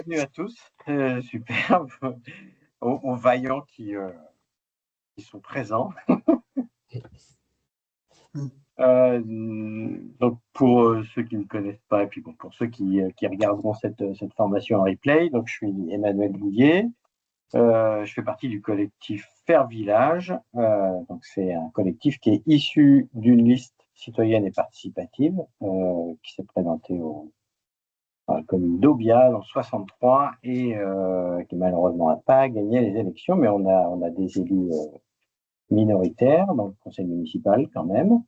bienvenue à tous. Super, aux vaillants qui sont présents. Donc pour ceux qui ne connaissent pas, et puis bon, pour ceux qui regarderont cette formation en replay, donc je suis Emmanuel Bouillet. Je fais partie du collectif Faire Village. Donc c'est un collectif qui est issu d'une liste citoyenne et participative qui s'est présentée à la commune d'Aubial en 63 et qui malheureusement n'a pas gagné les élections, mais on a des élus minoritaires dans le conseil municipal quand même.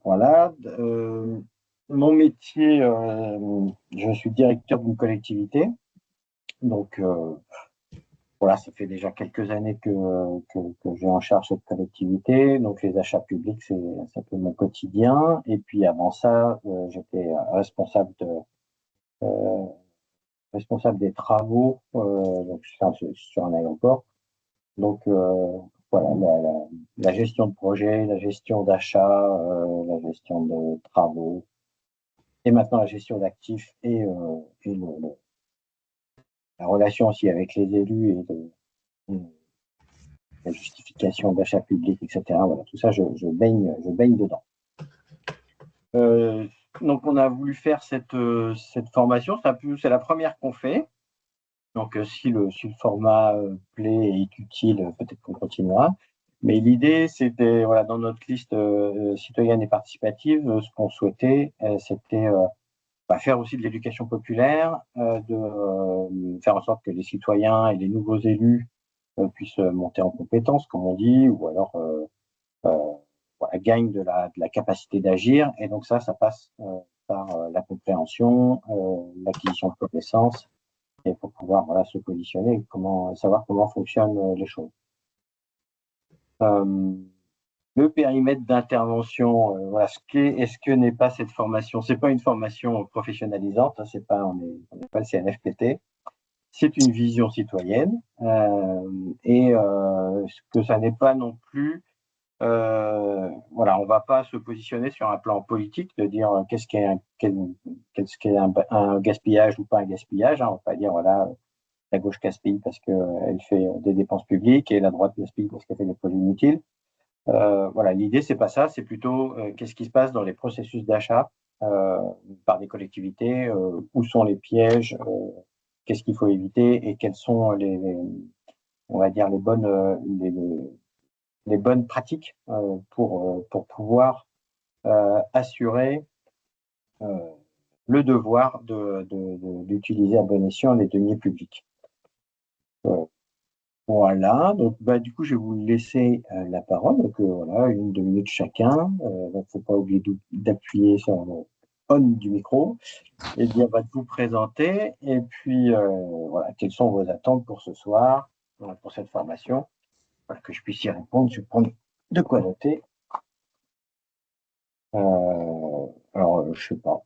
Voilà. Mon métier, je suis directeur d'une collectivité, donc voilà, ça fait déjà quelques années que j'ai en charge cette collectivité. Donc les achats publics, c'est un peu mon quotidien. Et puis avant ça, j'étais responsable des travaux donc sur un aéroport. Donc voilà, la gestion de projet, la gestion d'achat, la gestion de travaux, et maintenant la gestion d'actifs et la relation aussi avec les élus et la justification d'achat public, etc. Voilà, tout ça, je baigne dedans. Donc on a voulu faire cette formation, c'est la première qu'on fait. Donc si le format plaît et est utile, peut-être qu'on continuera. Mais l'idée, c'était, voilà, dans notre liste citoyenne et participative, ce qu'on souhaitait, c'était faire aussi de l'éducation populaire, de faire en sorte que les citoyens et les nouveaux élus puissent monter en compétences, comme on dit, ou alors voilà, gagnent de la capacité d'agir. Et donc ça passe par la compréhension, l'acquisition de connaissances, et pour pouvoir voilà, se positionner, savoir comment fonctionnent les choses. Le périmètre d'intervention, voilà, ce que n'est pas cette formation. C'est pas une formation professionnalisante, hein, on n'est pas le CNFPT. C'est une vision citoyenne et ce que ça n'est pas non plus. Voilà, on va pas se positionner sur un plan politique de dire qu'est-ce qu'est un gaspillage ou pas un gaspillage. Hein, on va pas dire voilà, la gauche gaspille parce qu'elle fait des dépenses publiques et la droite gaspille parce qu'elle fait des projets inutiles. Voilà, l'idée c'est pas ça, c'est plutôt qu'est-ce qui se passe dans les processus d'achat par des collectivités, où sont les pièges, qu'est-ce qu'il faut éviter et quelles sont on va dire les bonnes pratiques pour pouvoir assurer le devoir d'utiliser à bon escient les deniers publics. Voilà, donc du coup, je vais vous laisser la parole. Donc voilà, 1-2 minutes chacun. Donc, faut pas oublier d'appuyer sur le on du micro et bien de vous présenter. Et puis voilà, quelles sont vos attentes pour ce soir, pour cette formation, voilà, que je puisse y répondre. Je vais prendre de quoi noter. Alors, je sais pas,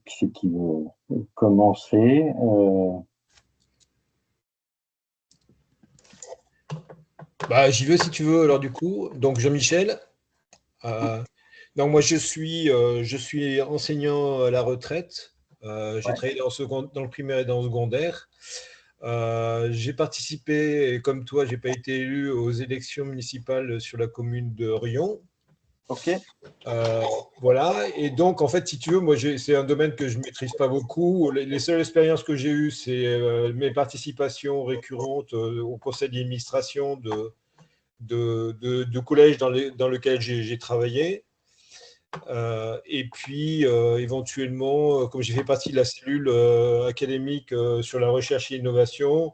qui c'est qui veut commencer J'y vais si tu veux, alors du coup. Donc, Jean-Michel. Donc, moi, je suis enseignant à la retraite. J'ai travaillé dans le primaire et dans le secondaire. J'ai participé, et comme toi, je n'ai pas été élu aux élections municipales sur la commune de Rion. Ok. Voilà, et donc en fait, si tu veux, moi c'est un domaine que je ne maîtrise pas beaucoup. Les seules expériences que j'ai eues, c'est mes participations récurrentes au conseil d'administration de collège dans lequel j'ai travaillé. Et puis éventuellement, comme j'ai fait partie de la cellule académique sur la recherche et l'innovation,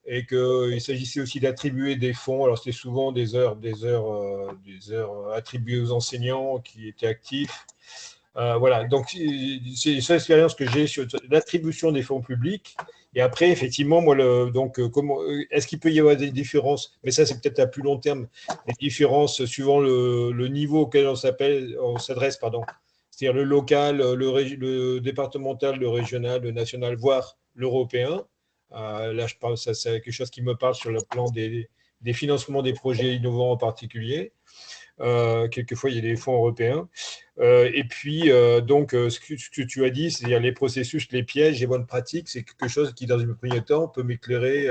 et qu'il s'agissait aussi d'attribuer des fonds. Alors, c'était souvent des heures attribuées aux enseignants qui étaient actifs. Voilà, donc c'est les seules expériences que j'ai sur l'attribution des fonds publics. Et après, effectivement, moi, est-ce qu'il peut y avoir des différences? Mais ça, c'est peut-être à plus long terme, des différences suivant le niveau auquel on s'adresse, pardon. C'est-à-dire le local, le départemental, le régional, le national, voire l'européen. Là, je parle, ça, c'est quelque chose qui me parle sur le plan des des financements des projets innovants en particulier. Quelquefois, il y a des fonds européens. Et puis, ce que tu as dit, c'est-à-dire les processus, les pièges, les bonnes pratiques, c'est quelque chose qui, dans un premier temps, peut m'éclairer.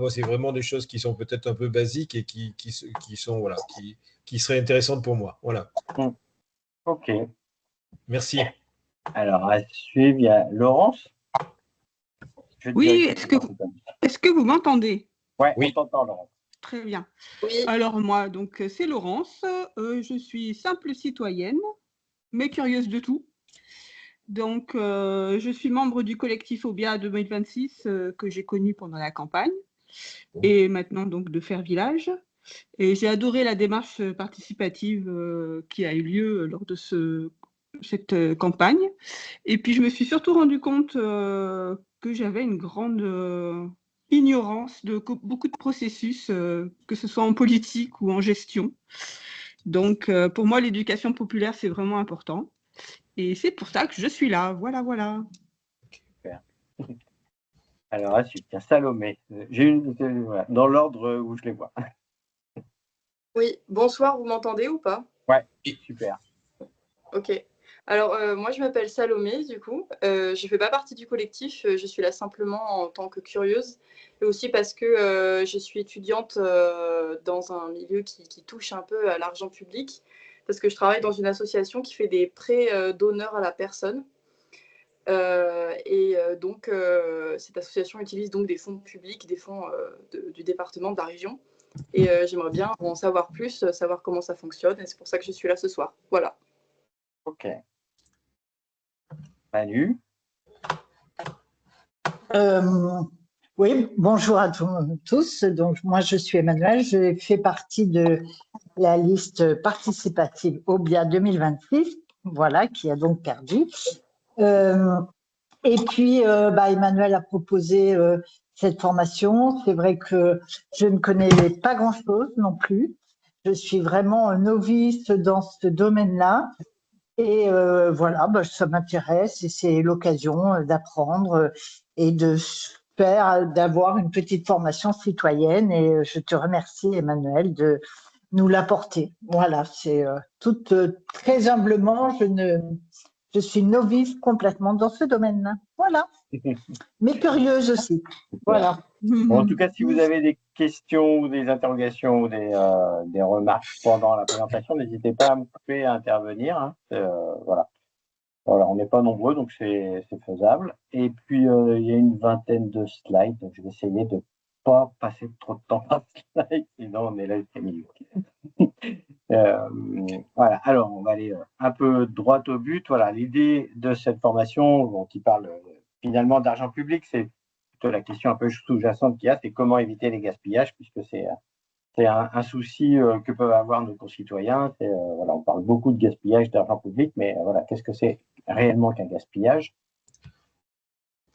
C'est vraiment des choses qui sont peut-être un peu basiques et qui seraient intéressantes pour moi. Voilà. Ok. Merci. Alors, à suivre, il y a Laurence. Oui, est-ce que vous m'entendez? Ouais, oui. On t'entend, Laurence. Très bien. Oui. Alors moi, donc c'est Laurence. Je suis simple citoyenne, mais curieuse de tout. Donc, je suis membre du collectif Obia 2026 que j'ai connu pendant la campagne et maintenant donc de Faire Village. Et j'ai adoré la démarche participative qui a eu lieu lors de cette campagne. Et puis, je me suis surtout rendu compte que j'avais une grande ignorance de beaucoup de processus, que ce soit en politique ou en gestion. Donc, pour moi, l'éducation populaire, c'est vraiment important. Et c'est pour ça que je suis là. Voilà, voilà. Super. Alors, ensuite, il y a Salomé. Voilà, dans l'ordre où je les vois. Oui, bonsoir, vous m'entendez ou pas? Ouais, super. Ok. Alors, moi, je m'appelle Salomé, du coup. Je ne fais pas partie du collectif, je suis là simplement en tant que curieuse. Et aussi parce que je suis étudiante dans un milieu qui touche un peu à l'argent public. Parce que je travaille dans une association qui fait des prêts d'honneur à la personne. Donc, cette association utilise donc des fonds publics, des fonds du département, de la région. Et j'aimerais bien en savoir plus, savoir comment ça fonctionne. Et c'est pour ça que je suis là ce soir. Voilà. Ok. Manu. Oui, bonjour à tous. Donc, moi, je suis Emmanuel. Je fais partie de la liste participative Obia 2026, voilà, qui a donc perdu. Et puis, Emmanuel a proposé cette formation. C'est vrai que je ne connais pas grand-chose non plus. Je suis vraiment novice dans ce domaine-là. Et voilà, ça m'intéresse et c'est l'occasion d'apprendre et d'avoir une petite formation citoyenne. Et je te remercie, Emmanuel, de nous l'apporter. Voilà, c'est très humblement, je suis novice complètement dans ce domaine-là. Voilà. Mais curieuse aussi. Voilà. Bon, en tout cas, si vous avez des questions ou des interrogations ou des remarques pendant la présentation, n'hésitez pas à me couper, à intervenir. Hein. Voilà. Voilà, on n'est pas nombreux, donc c'est faisable. Et puis, il y a une vingtaine de slides, donc je vais essayer de ne pas passer trop de temps par slide, sinon on est là jusqu'à minuit. Voilà, alors on va aller un peu droit au but. Voilà, l'idée de cette formation, qui parle finalement d'argent public, c'est plutôt la question un peu sous-jacente qu'il y a, c'est comment éviter les gaspillages, puisque c'est un souci que peuvent avoir nos concitoyens. Voilà, on parle beaucoup de gaspillage d'argent public, mais voilà, qu'est-ce que c'est réellement qu'un gaspillage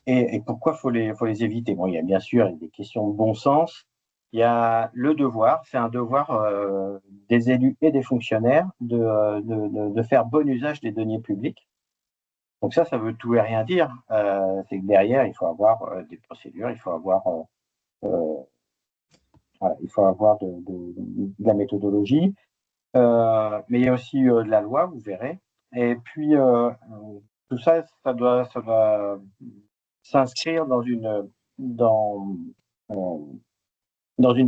et pourquoi faut les éviter? Bon, il y a bien sûr des questions de bon sens. Il y a le devoir, c'est un devoir des élus et des fonctionnaires de faire bon usage des deniers publics. Donc ça veut tout et rien dire. C'est que derrière, il faut avoir des procédures, il faut avoir il faut avoir de la méthodologie, mais il y a aussi de la loi, vous verrez. Et puis, tout ça, ça doit s'inscrire dans une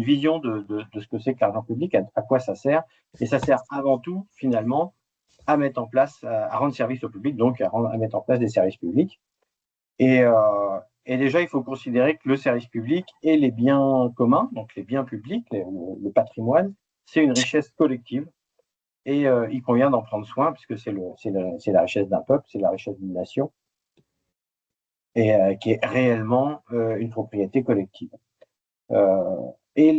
vision de ce que c'est que l'argent public, à quoi ça sert. Et ça sert avant tout, finalement, à mettre en place, à rendre service au public, donc à mettre en place des services publics. Et déjà, il faut considérer que le service public et les biens communs, donc les biens publics, le patrimoine, c'est une richesse collective. Et il convient d'en prendre soin, puisque c'est la richesse d'un peuple, c'est la richesse d'une nation, et qui est réellement une propriété collective. Et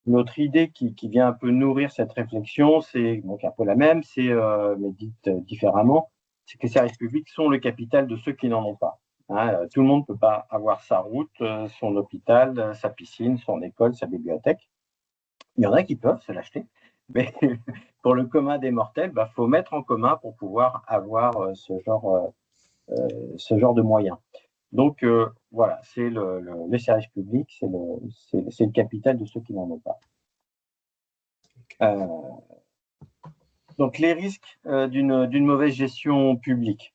l'autre idée qui vient un peu nourrir cette réflexion, c'est donc un peu la même, mais dite différemment, c'est que les services publics sont le capital de ceux qui n'en ont pas. Hein, tout le monde ne peut pas avoir sa route, son hôpital, sa piscine, son école, sa bibliothèque. Il y en a qui peuvent se l'acheter, mais pour le commun des mortels, faut mettre en commun pour pouvoir avoir ce genre de moyens. Donc, voilà, c'est le service public, c'est le capital de ceux qui n'en ont pas. Donc, les risques d'une mauvaise gestion publique.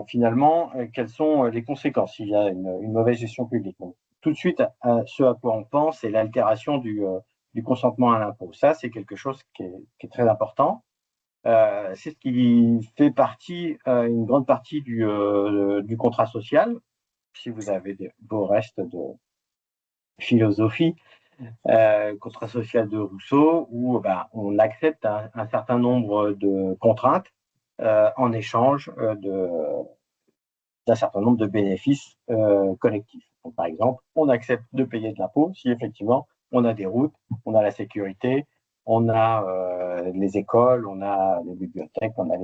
Finalement, quelles sont les conséquences s'il y a une mauvaise gestion publique? Donc, tout de suite, ce à quoi on pense, c'est l'altération du consentement à l'impôt. Ça, c'est quelque chose qui est très important. C'est ce qui fait partie, une grande partie du contrat social. Si vous avez vos restes de philosophie, contrat social de Rousseau, où on accepte un certain nombre de contraintes en échange d'un certain nombre de bénéfices collectifs. Donc, par exemple, on accepte de payer de l'impôt si effectivement on a des routes, on a la sécurité, on a les écoles, on a les bibliothèques, on a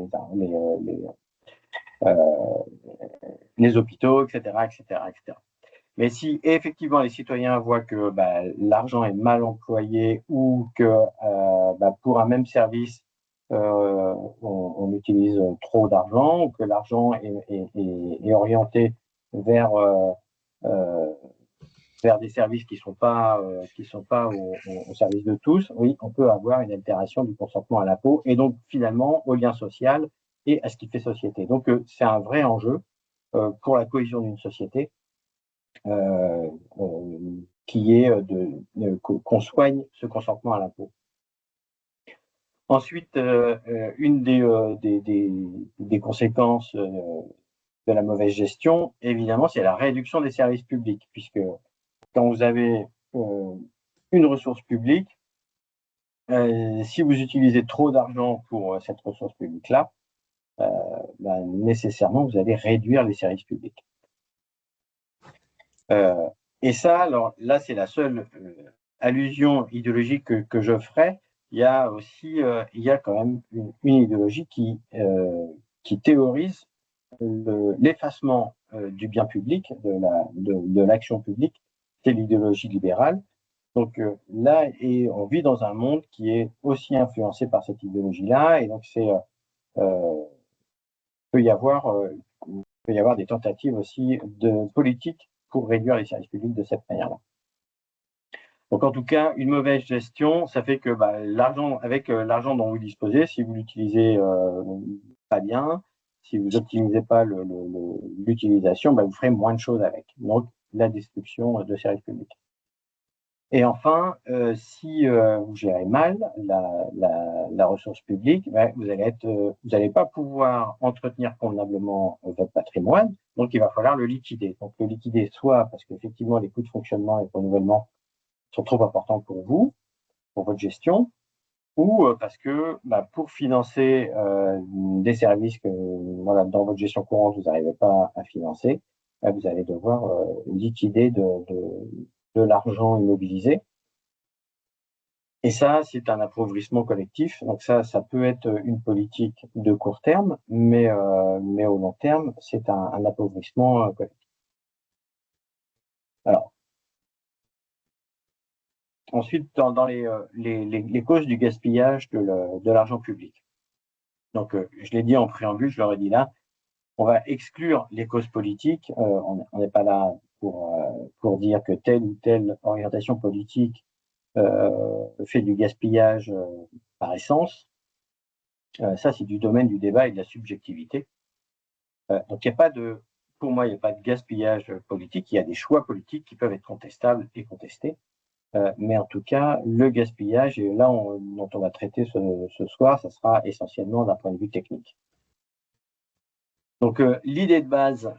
les hôpitaux, etc., etc., etc. Mais si effectivement les citoyens voient que l'argent est mal employé ou que pour un même service, on utilise trop d'argent ou que l'argent est orienté vers des services qui sont pas au service de tous, oui, on peut avoir une altération du consentement à l'impôt et donc finalement au lien social et à ce qui fait société. Donc c'est un vrai enjeu pour la cohésion d'une société. Qui est qu'on soigne ce consentement à l'impôt. Ensuite, une des conséquences de la mauvaise gestion, évidemment, c'est la réduction des services publics, puisque quand vous avez une ressource publique, si vous utilisez trop d'argent pour cette ressource publique-là, nécessairement, vous allez réduire les services publics. Et ça, alors là, c'est la seule allusion idéologique que je ferai. Il y a aussi, il y a quand même une idéologie qui théorise l'effacement du bien public, de l'action publique. C'est l'idéologie libérale. Donc là, on vit dans un monde qui est aussi influencé par cette idéologie-là, et donc peut y avoir des tentatives aussi de politique pour réduire les services publics de cette manière-là. Donc en tout cas, une mauvaise gestion, ça fait que l'argent dont vous disposez, si vous l'utilisez pas bien, si vous n'optimisez pas l'utilisation, vous ferez moins de choses avec. Donc la destruction de services publics. Et enfin, si vous gérez mal la ressource publique, vous n'allez pas pouvoir entretenir convenablement votre patrimoine, donc il va falloir le liquider. Donc le liquider soit parce qu'effectivement les coûts de fonctionnement et de renouvellement sont trop importants pour vous, pour votre gestion, ou parce que pour financer des services que dans votre gestion courante vous n'arrivez pas à financer, vous allez devoir liquider de l'argent immobilisé. Et ça, c'est un appauvrissement collectif. Donc ça peut être une politique de court terme, mais au long terme, c'est un appauvrissement collectif. Alors, ensuite, dans les causes du gaspillage de l'argent public. Donc, je l'ai dit en préambule, je l'aurais dit là, on va exclure les causes politiques. On n'est pas là pour dire que telle ou telle orientation politique fait du gaspillage par essence. Ça, c'est du domaine du débat et de la subjectivité. Donc, pour moi, il n'y a pas de gaspillage politique. Il y a des choix politiques qui peuvent être contestables et contestés. Mais en tout cas, le gaspillage, et là dont on va traiter ce soir, ça sera essentiellement d'un point de vue technique. Donc, l'idée de base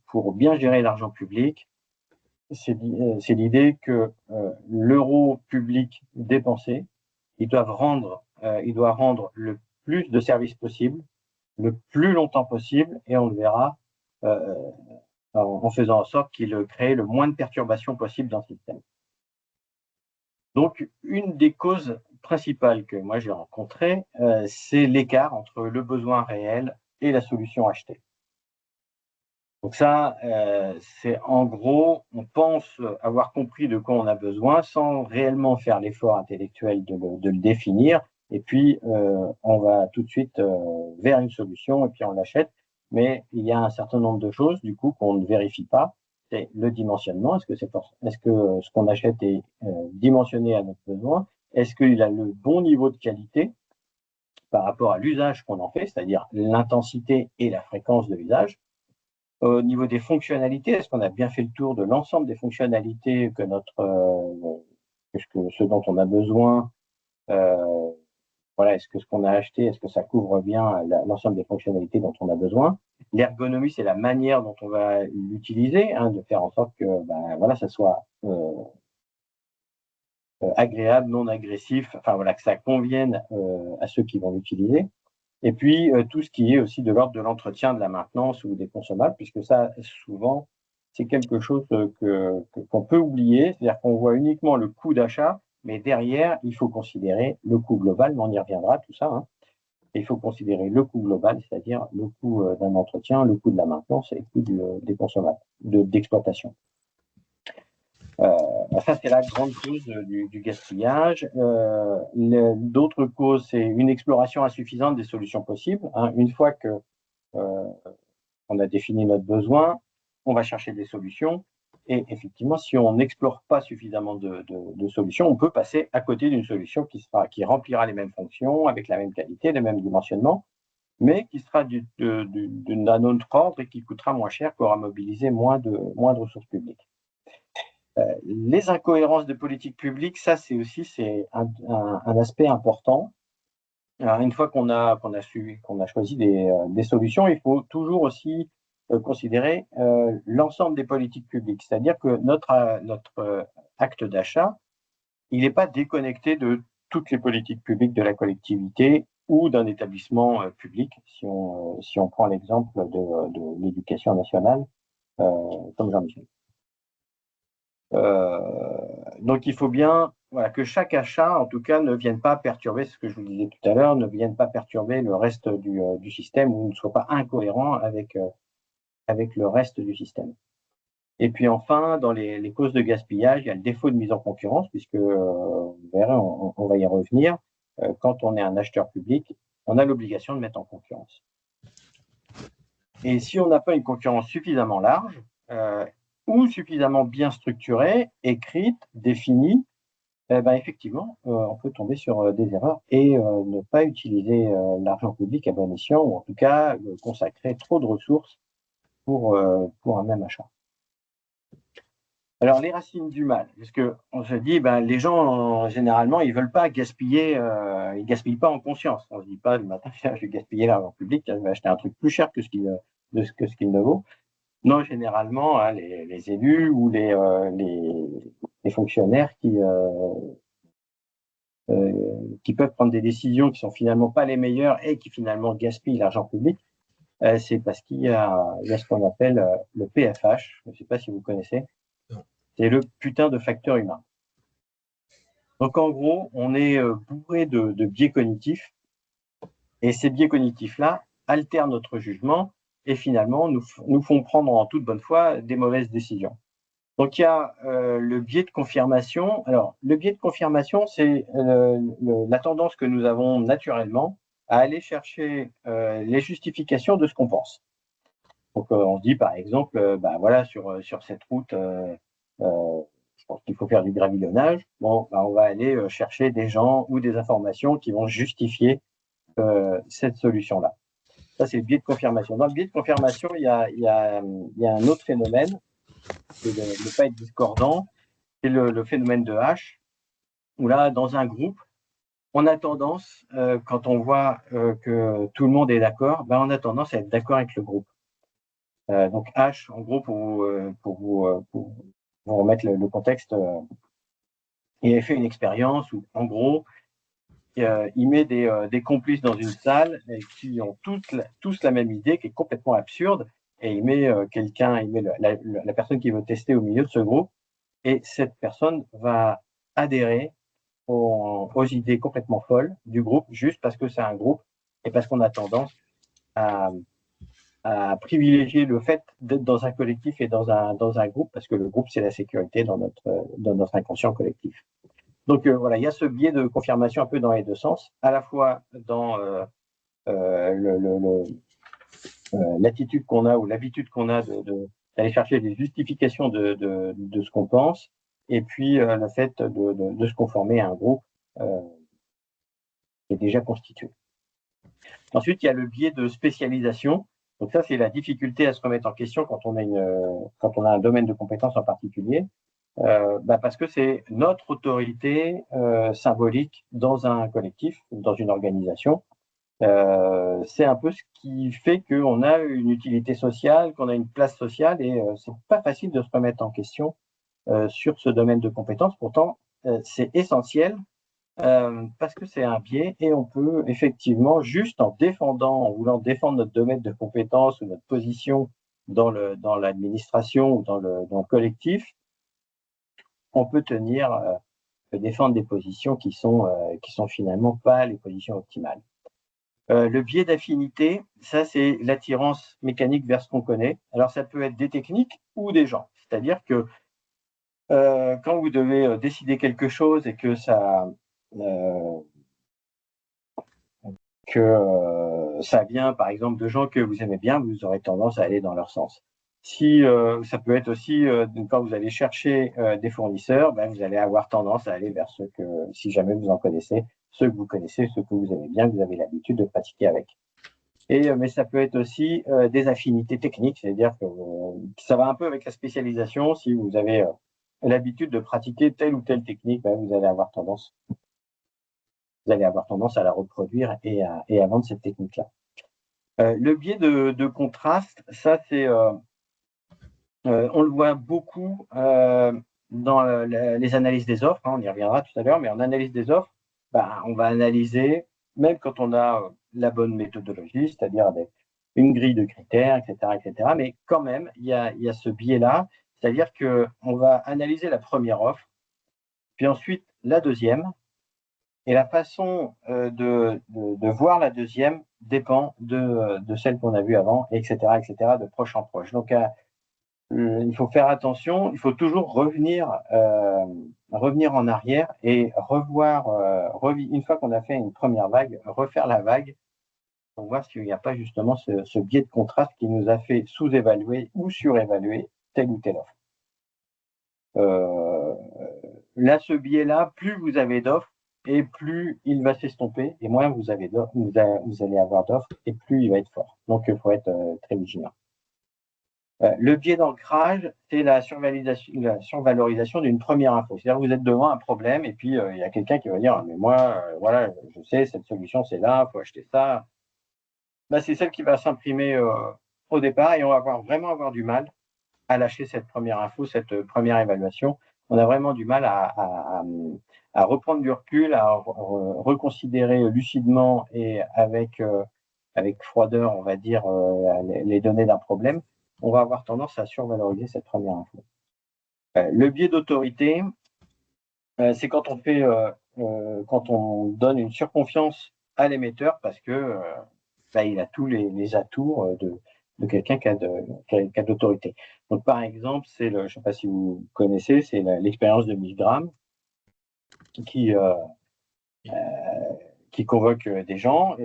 pour bien gérer l'argent public, c'est l'idée que l'euro public dépensé, il doit rendre le plus de services possible, le plus longtemps possible, et on le verra en faisant en sorte qu'il crée le moins de perturbations possibles dans le système. Donc, une des causes principales que moi j'ai rencontrées, c'est l'écart entre le besoin réel et la solution achetée. Donc ça, c'est en gros, on pense avoir compris de quoi on a besoin sans réellement faire l'effort intellectuel de le définir. Et puis, on va tout de suite vers une solution et puis on l'achète. mais il y a un certain nombre de choses, du coup, qu'on ne vérifie pas. C'est le dimensionnement. Est-ce que ce qu'on achète est dimensionné à notre besoin? Est-ce qu'il a le bon niveau de qualité par rapport à l'usage qu'on en fait, c'est-à-dire l'intensité et la fréquence de l'usage? Au niveau des fonctionnalités, est-ce qu'on a bien fait le tour de l'ensemble des fonctionnalités que ce dont on a besoin? Voilà, est-ce que ce qu'on a acheté, est-ce que ça couvre bien l'ensemble des fonctionnalités dont on a besoin? L'ergonomie, c'est la manière dont on va l'utiliser, hein, de faire en sorte que voilà, ça soit agréable, non agressif, enfin voilà, que ça convienne à ceux qui vont l'utiliser. Et puis, tout ce qui est aussi de l'ordre de l'entretien, de la maintenance ou des consommables, puisque ça, souvent, c'est quelque chose qu'on peut oublier, c'est-à-dire qu'on voit uniquement le coût d'achat, mais derrière, il faut considérer le coût global, mais on y reviendra, tout ça. Hein. Et il faut considérer le coût global, c'est-à-dire le coût d'un entretien, le coût de la maintenance et le coût des consommables, d'exploitation. Ça, c'est la grande cause du gaspillage. D'autres causes, c'est une exploration insuffisante des solutions possibles. Hein. Une fois que on a défini notre besoin, on va chercher des solutions. Et effectivement, si on n'explore pas suffisamment de solutions, on peut passer à côté d'une solution qui remplira les mêmes fonctions, avec la même qualité, le même dimensionnement, mais qui sera d'un autre ordre et qui coûtera moins cher, qui aura mobilisé moins de ressources publiques. Les incohérences de politique publique, ça c'est un aspect important. Alors, une fois qu'on a choisi des solutions, il faut toujours aussi considérer l'ensemble des politiques publiques. C'est-à-dire que notre acte d'achat, il n'est pas déconnecté de toutes les politiques publiques de la collectivité ou d'un établissement public, si on prend l'exemple de l'éducation nationale, comme Jean-Michel. Donc il faut bien que chaque achat, en tout cas, ne vienne pas perturber, ce que je vous disais tout à l'heure, ne vienne pas perturber le reste du système ou ne soit pas incohérent avec le reste du système. Et puis enfin, dans les causes de gaspillage, il y a le défaut de mise en concurrence, puisque vous verrez, on va y revenir, quand on est un acheteur public, on a l'obligation de mettre en concurrence. Et si on n'a pas une concurrence suffisamment large, ou suffisamment bien structurée, écrite, définie, effectivement, on peut tomber sur des erreurs et ne pas utiliser l'argent public à bon escient, ou en tout cas consacrer trop de ressources pour un même achat. Alors, les racines du mal, parce qu'on se dit, les gens, généralement, ils ne veulent pas gaspiller, ils ne gaspillent pas en conscience. On ne se dit pas, le matin, je vais gaspiller l'argent public, je vais acheter un truc plus cher que ce qu'il ne vaut. Non, généralement, hein, les élus ou les fonctionnaires qui peuvent prendre des décisions qui sont finalement pas les meilleures et qui finalement gaspillent l'argent public, c'est parce qu'il y a ce qu'on appelle le PFH. Je ne sais pas si vous connaissez. C'est le putain de facteur humain. Donc en gros, on est bourré de biais cognitifs et ces biais cognitifs-là altèrent notre jugement et finalement nous font prendre en toute bonne foi des mauvaises décisions. Donc il y a le biais de confirmation. Alors le biais de confirmation, c'est la tendance que nous avons naturellement à aller chercher les justifications de ce qu'on pense. Donc on se dit par exemple, voilà, sur cette route, je pense qu'il faut faire du gravillonnage. Bon, on va aller chercher des gens ou des informations qui vont justifier cette solution-là. Ça, c'est le biais de confirmation. Dans le biais de confirmation, il y a un autre phénomène, c'est de ne pas être discordant, c'est le phénomène de H, où là, dans un groupe, on a tendance, quand on voit que tout le monde est d'accord, on a tendance à être d'accord avec le groupe. Donc H, en gros, pour vous remettre le contexte, il a fait une expérience où, en gros, il met des complices dans une salle qui ont tous la même idée, qui est complètement absurde, et il met la personne qui veut tester au milieu de ce groupe, et cette personne va adhérer aux idées complètement folles du groupe, juste parce que c'est un groupe, et parce qu'on a tendance à privilégier le fait d'être dans un collectif et dans un groupe, parce que le groupe, c'est la sécurité dans notre inconscient collectif. Donc voilà, il y a ce biais de confirmation un peu dans les deux sens, à la fois dans l'attitude qu'on a ou l'habitude qu'on a d'aller chercher des justifications de ce qu'on pense, et puis le fait de se conformer à un groupe qui est déjà constitué. Ensuite, il y a le biais de spécialisation. Donc ça, c'est la difficulté à se remettre en question quand on a un domaine de compétence en particulier, parce que c'est notre autorité symbolique dans un collectif, dans une organisation. C'est un peu ce qui fait qu'on a une utilité sociale, qu'on a une place sociale, et c'est pas facile de se remettre en question sur ce domaine de compétences. Pourtant, c'est essentiel parce que c'est un biais, et on peut effectivement, juste en voulant défendre notre domaine de compétences ou notre position dans l'administration ou dans le collectif, on peut défendre des positions qui sont finalement pas les positions optimales. Le biais d'affinité, ça c'est l'attirance mécanique vers ce qu'on connaît. Alors ça peut être des techniques ou des gens. C'est-à-dire que quand vous devez décider quelque chose et que ça vient par exemple de gens que vous aimez bien, vous aurez tendance à aller dans leur sens. Si ça peut être aussi quand vous allez chercher des fournisseurs, vous allez avoir tendance à aller vers ceux que, si jamais vous en connaissez, ceux que vous connaissez, ceux que vous aimez bien, que vous avez l'habitude de pratiquer avec. Mais ça peut être aussi des affinités techniques, c'est-à-dire que ça va un peu avec la spécialisation. Si vous avez l'habitude de pratiquer telle ou telle technique, vous allez avoir tendance à la reproduire et à vendre cette technique-là. Le biais de contraste, ça c'est, on le voit beaucoup dans les analyses des offres, on y reviendra tout à l'heure, mais en analyse des offres, on va analyser, même quand on a la bonne méthodologie, c'est-à-dire avec une grille de critères, etc., mais quand même, il y a ce biais-là, c'est-à-dire qu'on va analyser la première offre, puis ensuite la deuxième, et la façon de voir la deuxième dépend de celle qu'on a vue avant, etc., de proche en proche. Donc, il faut faire attention, il faut toujours revenir en arrière et revoir, une fois qu'on a fait une première vague, refaire la vague pour voir s'il n'y a pas justement ce biais de contraste qui nous a fait sous-évaluer ou surévaluer telle ou telle offre. Là, ce biais-là, plus vous avez d'offres, et plus il va s'estomper, et moins vous allez avoir d'offres, et plus il va être fort. Donc, il faut être très vigilant. Le biais d'ancrage, c'est la survalorisation d'une première info. C'est-à-dire que vous êtes devant un problème, et puis il y a quelqu'un qui va dire « mais moi, voilà, je sais, cette solution, c'est là, il faut acheter ça ». C'est celle qui va s'imprimer au départ, et on va vraiment avoir du mal à lâcher cette première info, cette première évaluation. On a vraiment du mal à reprendre du recul, à reconsidérer lucidement et avec froideur, on va dire, les données d'un problème. On va avoir tendance à survaloriser cette première info. Le biais d'autorité, c'est quand on donne une surconfiance à l'émetteur parce que il a tous les atouts de quelqu'un qui a d'autorité. Donc, par exemple, je ne sais pas si vous connaissez, c'est l'expérience de Milgram qui convoque des gens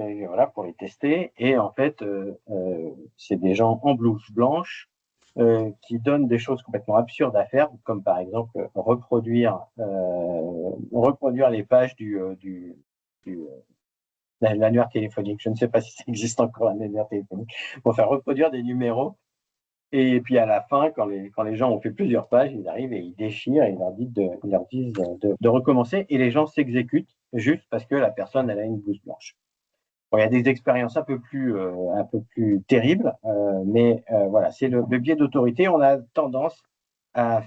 pour les tester. Et en fait, c'est des gens en blouse blanche qui donnent des choses complètement absurdes à faire, comme par exemple reproduire les pages de l'annuaire téléphonique. Je ne sais pas si ça existe encore, un annuaire téléphonique. Reproduire des numéros. Et puis à la fin, quand les gens ont fait plusieurs pages, ils arrivent et ils déchirent et ils leur disent de recommencer. Et les gens s'exécutent juste parce que la personne elle a une blouse blanche. Bon, il y a des expériences un peu plus terribles, mais voilà, c'est le biais d'autorité. On a tendance à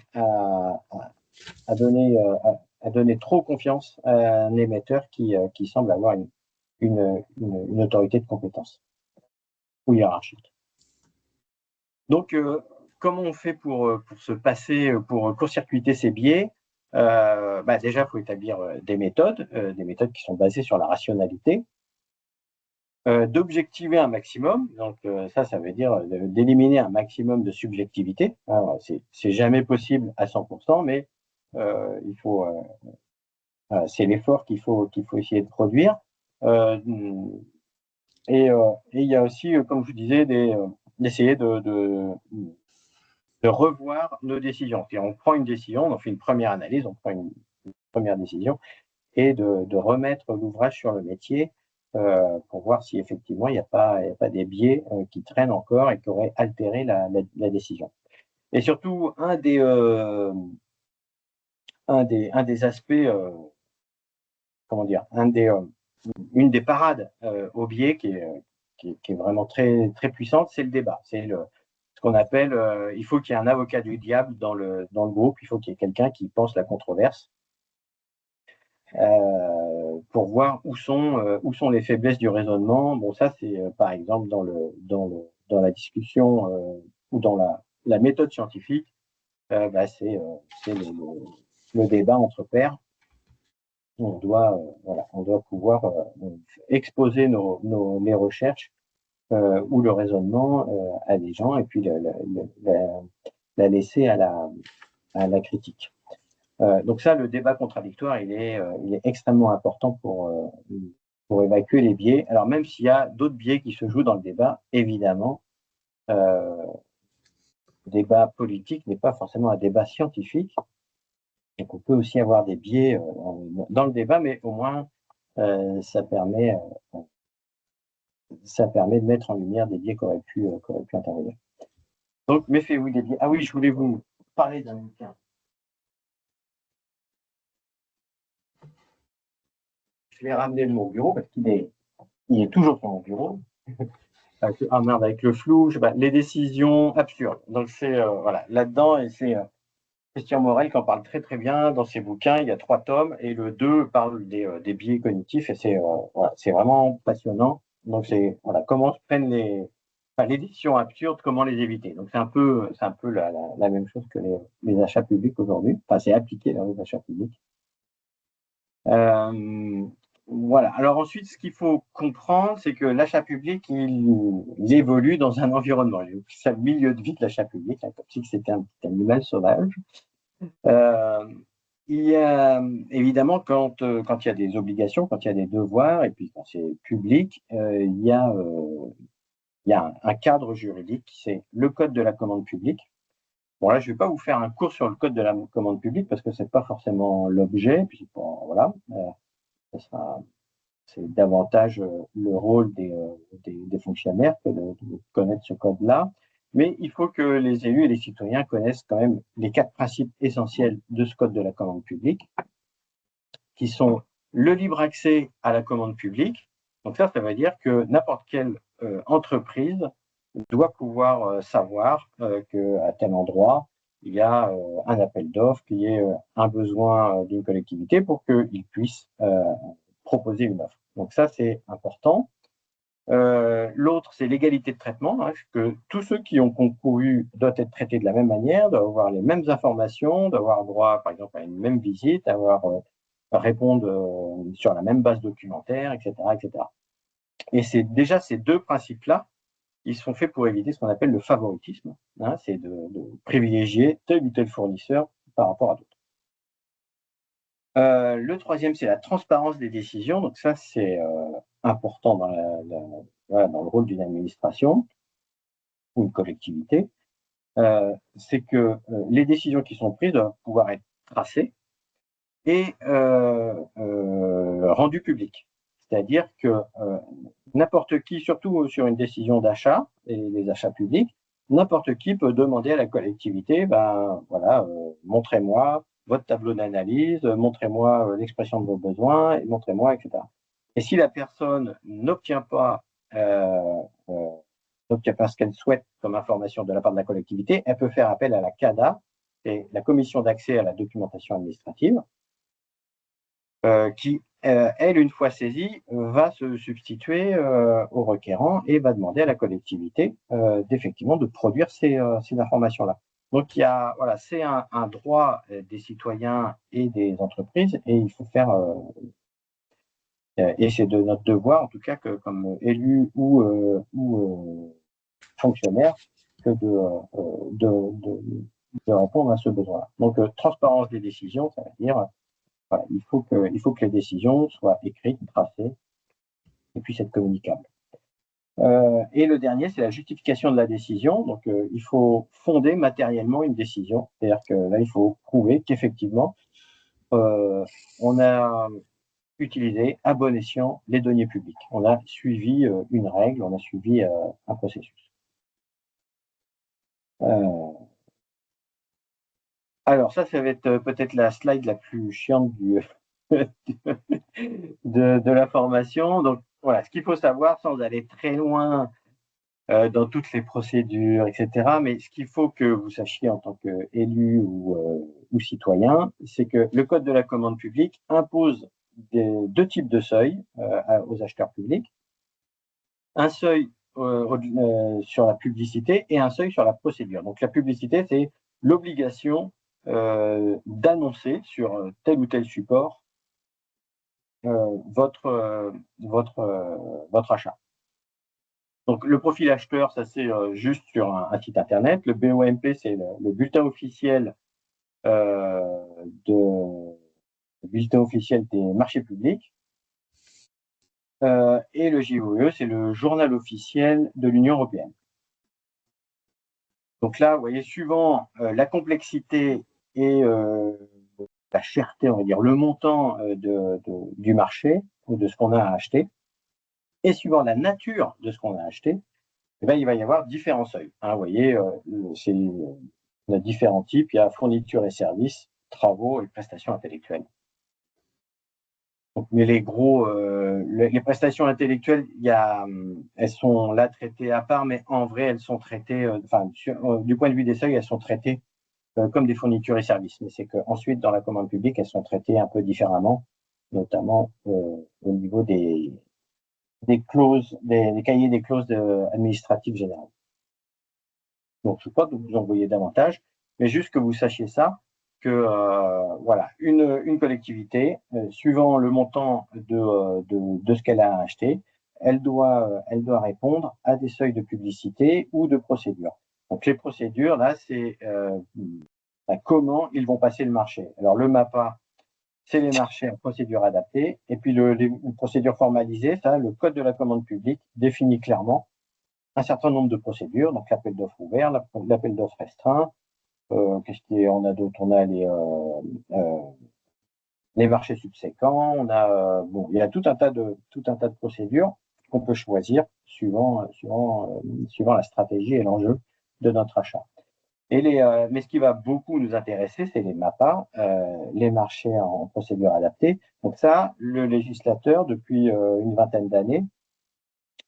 donner trop confiance à un émetteur qui semble avoir une autorité de compétence ou hiérarchique. Donc, comment on fait pour se passer, pour court-circuiter ces biais? Déjà, il faut établir des méthodes qui sont basées sur la rationalité, d'objectiver un maximum. Donc, ça veut dire d'éliminer un maximum de subjectivité. Alors, c'est jamais possible à 100%, mais il faut, c'est l'effort qu'il faut essayer de produire. et il y a aussi, comme je vous disais, d'essayer de revoir nos décisions. Et on prend une décision, on fait une première analyse, on prend une première décision, et de remettre l'ouvrage sur le métier pour voir si effectivement il n'y a pas des biais qui traînent encore et qui auraient altéré la décision. Et surtout, un des aspects, comment dire, une des parades au biais qui est vraiment très, très puissante, c'est le débat. C'est ce qu'on appelle, il faut qu'il y ait un avocat du diable dans le groupe, il faut qu'il y ait quelqu'un qui pense la controverse pour voir où sont les faiblesses du raisonnement. Bon, ça, c'est par exemple dans la discussion ou dans la méthode scientifique, c'est le débat entre pairs. On doit pouvoir exposer les recherches ou le raisonnement à des gens et puis la laisser à la critique. Donc ça, le débat contradictoire, il est extrêmement important pour évacuer les biais. Alors même s'il y a d'autres biais qui se jouent dans le débat, évidemment, le débat politique n'est pas forcément un débat scientifique. Donc on peut aussi avoir des biais dans le débat, mais au moins ça permet de mettre en lumière des biais qui auraient pu intervenir. Donc, méfiez-vous des biais. Ah oui, je voulais vous parler d'un bouquin. Je l'ai ramené de mon bureau parce qu'il est toujours sur mon bureau. Ah merde, avec le flou, je sais pas, les décisions absurdes. Donc c'est voilà, là-dedans, et c'est Christian Morel qui en parle très très bien dans ses bouquins. Il y a 3 tomes et le 2 parle des biais cognitifs et c'est vraiment passionnant. Donc c'est comment se prennent les décisions absurdes, comment les éviter. Donc c'est un peu la même chose que les achats publics aujourd'hui. Enfin, c'est appliqué dans les achats publics. Voilà. Alors ensuite, ce qu'il faut comprendre, c'est que l'achat public, il évolue dans un environnement. C'est le milieu de vie de l'achat public, comme si c'était un petit animal sauvage. Il y a évidemment quand il y a des obligations, quand il y a des devoirs, et puis quand c'est public, il y a un cadre juridique, c'est le code de la commande publique. Bon là, je ne vais pas vous faire un cours sur le code de la commande publique parce que c'est pas forcément l'objet. Puis bon, voilà, c'est davantage le rôle des fonctionnaires que de connaître ce code-là. Mais il faut que les élus et les citoyens connaissent quand même les 4 principes essentiels de ce code de la commande publique, qui sont le libre accès à la commande publique. Donc ça veut dire que n'importe quelle entreprise doit pouvoir savoir qu'à tel endroit, il y a un appel d'offres, qu'il y ait un besoin d'une collectivité pour qu'il puisse proposer une offre. Donc ça, c'est important. L'autre, c'est l'égalité de traitement, que tous ceux qui ont concouru doivent être traités de la même manière, doivent avoir les mêmes informations, doivent avoir droit, par exemple, à une même visite, répondre sur la même base documentaire, etc., etc. Et c'est déjà ces 2 principes-là, ils sont faits pour éviter ce qu'on appelle le favoritisme, c'est de privilégier tel ou tel fournisseur par rapport à d'autres. Le 3e, c'est la transparence des décisions. Donc ça, c'est important dans le rôle d'une administration ou une collectivité. C'est que les décisions qui sont prises doivent pouvoir être tracées et rendues publiques. C'est-à-dire que n'importe qui, surtout sur une décision d'achat et les achats publics, n'importe qui peut demander à la collectivité, montrez-moi votre tableau d'analyse, montrez-moi l'expression de vos besoins, et montrez-moi, etc. Et si la personne n'obtient pas ce qu'elle souhaite comme information de la part de la collectivité, elle peut faire appel à la CADA, c'est la commission d'accès à la documentation administrative, qui, elle, une fois saisie, va se substituer au requérant et va demander à la collectivité d'effectivement de produire ces informations-là. Donc, c'est un droit des citoyens et des entreprises et il faut faire, et c'est de notre devoir, en tout cas, comme élu ou fonctionnaire, que de répondre à ce besoin-là. Donc, transparence des décisions, ça veut dire il faut que les décisions soient écrites, tracées et puissent être communicables. Et le dernier, c'est la justification de la décision. Donc, il faut fonder matériellement une décision. C'est-à-dire que là, il faut prouver qu'effectivement, on a utilisé à bon escient les deniers publics. On a suivi une règle, on a suivi un processus. Alors, ça va être peut-être la slide la plus chiante de la formation. Donc, voilà, ce qu'il faut savoir, sans aller très loin dans toutes les procédures, etc., mais ce qu'il faut que vous sachiez en tant qu'élu ou citoyen, c'est que le Code de la commande publique impose deux types de seuils aux acheteurs publics. Un seuil sur la publicité et un seuil sur la procédure. Donc, la publicité, c'est l'obligation d'annoncer sur tel ou tel support votre achat. Donc, le profil acheteur, ça c'est juste sur un site internet. Le BOMP, c'est le bulletin officiel des marchés publics. Et le JOE, c'est le journal officiel de l'Union européenne. Donc là, vous voyez, suivant la complexité et la cherté, on va dire, le montant du marché ou de ce qu'on a à acheter, et suivant la nature de ce qu'on a acheté, eh bien, il va y avoir différents seuils. Hein, vous voyez, on a différents types. Il y a fournitures et services, travaux et prestations intellectuelles. Donc, mais les prestations intellectuelles, elles sont là traitées à part, mais en vrai, elles sont traitées, du point de vue des seuils, elles sont traitées comme des fournitures et services. Mais c'est qu'ensuite, dans la commande publique, elles sont traitées un peu différemment, notamment au niveau des clauses, des cahiers des clauses administratives générales. Donc, je ne peux pas vous envoyer davantage, mais juste que vous sachiez ça, que voilà, une collectivité, suivant le montant de ce qu'elle a acheté, elle doit répondre à des seuils de publicité ou de procédure. Donc, les procédures, là, c'est comment ils vont passer le marché. Alors, le MAPA, c'est les marchés en procédure adaptée. Et puis, les procédures formalisées, ça, le Code de la commande publique définit clairement un certain nombre de procédures. Donc, l'appel d'offres ouvert, l'appel d'offres restreint. Qu'est-ce qu'on a d'autre? On a les marchés subséquents. On a, il y a tout un tas de procédures qu'on peut choisir suivant la stratégie et l'enjeu de notre achat. Mais ce qui va beaucoup nous intéresser, c'est les MAPA, les marchés en procédure adaptée. Donc ça, le législateur, depuis une vingtaine d'années,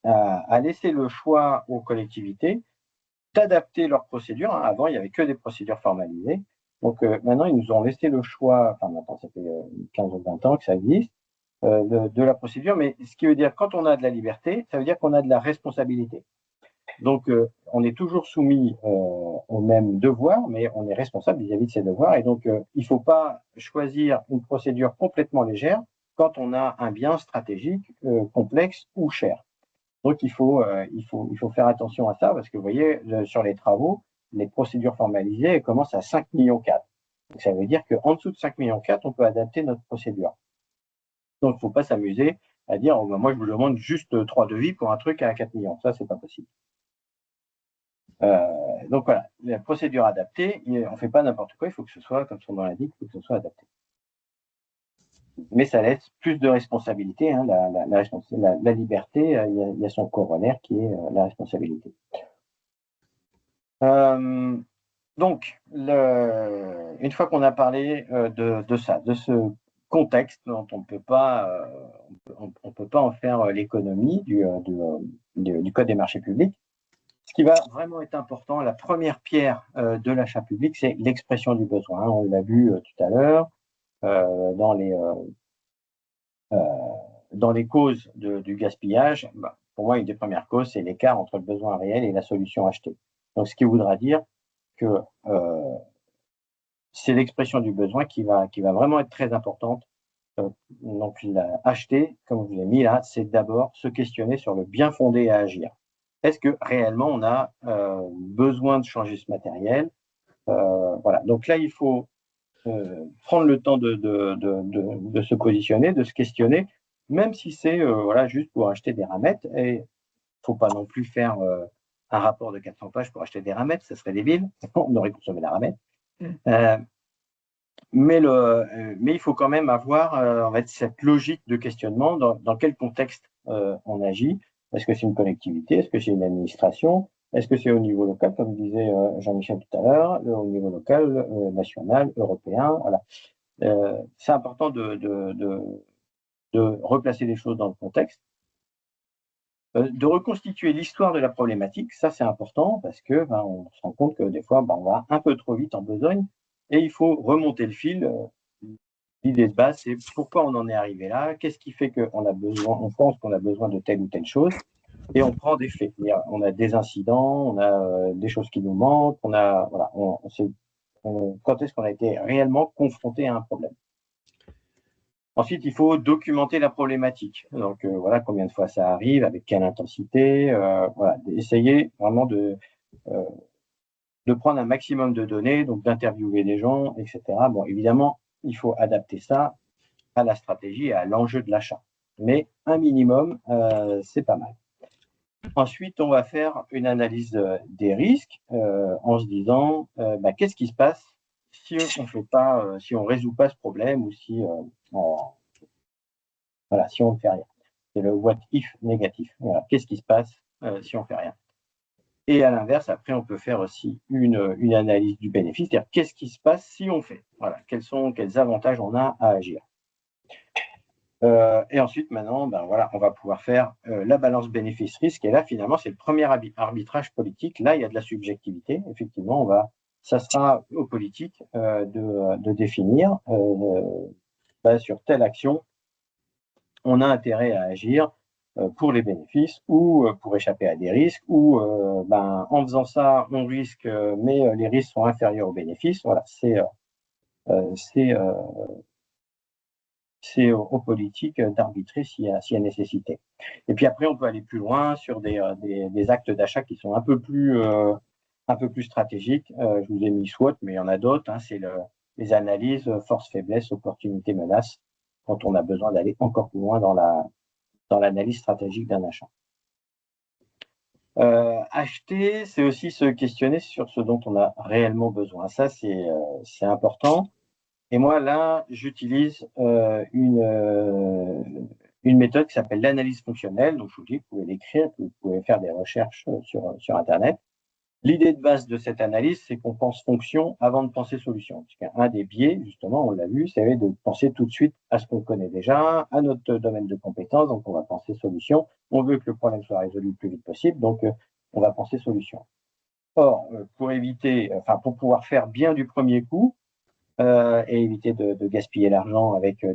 a laissé le choix aux collectivités d'adapter leurs procédures. Hein. Avant, il n'y avait que des procédures formalisées. Donc maintenant, ils nous ont laissé le choix, enfin maintenant, ça fait 15 ou 20 ans que ça existe, de la procédure. Mais ce qui veut dire, quand on a de la liberté, ça veut dire qu'on a de la responsabilité. Donc, on est toujours soumis aux mêmes devoirs, mais on est responsable vis-à-vis de ces devoirs. Et donc, il ne faut pas choisir une procédure complètement légère quand on a un bien stratégique, complexe ou cher. Donc, il faut faire attention à ça, parce que vous voyez, sur les travaux, les procédures formalisées elles commencent à 5,4 millions. Donc, ça veut dire qu'en dessous de 5,4 millions, on peut adapter notre procédure. Donc, il ne faut pas s'amuser à dire, moi, je vous demande juste 3 devis pour un truc à 4 millions. Ça, ce n'est pas possible. Donc voilà, la procédure adaptée, on ne fait pas n'importe quoi, il faut que ce soit, comme son nom l'indique, il faut que ce soit adapté. Mais ça laisse plus de responsabilité, hein, la liberté, il y a son corollaire qui est la responsabilité. Donc, une fois qu'on a parlé de ça, de ce contexte dont on ne peut pas en faire l'économie du Code des marchés publics, ce qui va vraiment être important, la première pierre de l'achat public, c'est l'expression du besoin. On l'a vu tout à l'heure dans les causes du gaspillage. Pour moi, une des premières causes, c'est l'écart entre le besoin réel et la solution achetée. Donc, ce qui voudra dire que c'est l'expression du besoin qui va vraiment être très importante. Donc, acheter, comme je vous l'ai mis là, c'est d'abord se questionner sur le bien fondé à agir. Est-ce que réellement on a besoin de changer ce matériel? Voilà. Donc là, il faut prendre le temps de se positionner, de se questionner, même si c'est juste pour acheter des ramettes. Et faut pas non plus faire un rapport de 400 pages pour acheter des ramettes, ça serait débile, on aurait consommé la ramette. Mais il faut quand même avoir en fait, cette logique de questionnement dans quel contexte on agit. Est-ce que c'est une collectivité? Est-ce que c'est une administration? Est-ce que c'est au niveau local, comme disait Jean-Michel tout à l'heure, au niveau local, national, européen? Voilà. C'est important de replacer les choses dans le contexte. De reconstituer l'histoire de la problématique, ça c'est important parce que on se rend compte que des fois on va un peu trop vite en besogne et il faut remonter le fil. L'idée de base, c'est pourquoi on en est arrivé là, qu'est-ce qui fait qu'on a besoin, on pense qu'on a besoin de telle ou telle chose, et on prend des faits. On a des incidents, on a des choses qui nous manquent, on a voilà, quand est-ce qu'on a été réellement confronté à un problème. Ensuite, il faut documenter la problématique. Donc, voilà combien de fois ça arrive, avec quelle intensité. Voilà, essayer vraiment de prendre un maximum de données, donc d'interviewer des gens, etc. Bon, évidemment, il faut adapter ça à la stratégie et à l'enjeu de l'achat. Mais un minimum, c'est pas mal. Ensuite, on va faire une analyse des risques en se disant qu'est-ce qui se passe si on fait pas, si on résout pas ce problème ou si si on ne fait rien. C'est le what if négatif. Voilà. Qu'est-ce qui se passe si on ne fait rien? Et à l'inverse, après, on peut faire aussi une analyse du bénéfice, c'est-à-dire qu'est-ce qui se passe si on fait? Voilà. Quels avantages on a à agir? Et ensuite, maintenant, on va pouvoir faire la balance bénéfice-risque. Et là, finalement, c'est le premier arbitrage politique. Là, il y a de la subjectivité. Effectivement, ça sera aux politiques de définir sur telle action, on a intérêt à agir pour les bénéfices ou pour échapper à des risques ou en faisant ça, on risque, mais les risques sont inférieurs aux bénéfices. Voilà, c'est aux politiques d'arbitrer s'il y a nécessité. Et puis après, on peut aller plus loin sur des actes d'achat qui sont un peu plus stratégiques. Je vous ai mis SWOT, mais il y en a d'autres. Hein, c'est les analyses force, faiblesse, opportunité, menace, quand on a besoin d'aller encore plus loin dans l'analyse stratégique d'un achat. Acheter, c'est aussi se questionner sur ce dont on a réellement besoin. Ça, c'est important. Et moi, là, j'utilise une méthode qui s'appelle l'analyse fonctionnelle. Donc, je vous dis, vous pouvez l'écrire, vous pouvez faire des recherches sur Internet. L'idée de base de cette analyse, c'est qu'on pense fonction avant de penser solution. Parce qu'un des biais, justement, on l'a vu, c'est de penser tout de suite à ce qu'on connaît déjà, à notre domaine de compétences. Donc, on va penser solution. On veut que le problème soit résolu le plus vite possible. Donc, on va penser solution. Or, pour pouvoir faire bien du premier coup, et éviter de gaspiller l'argent avec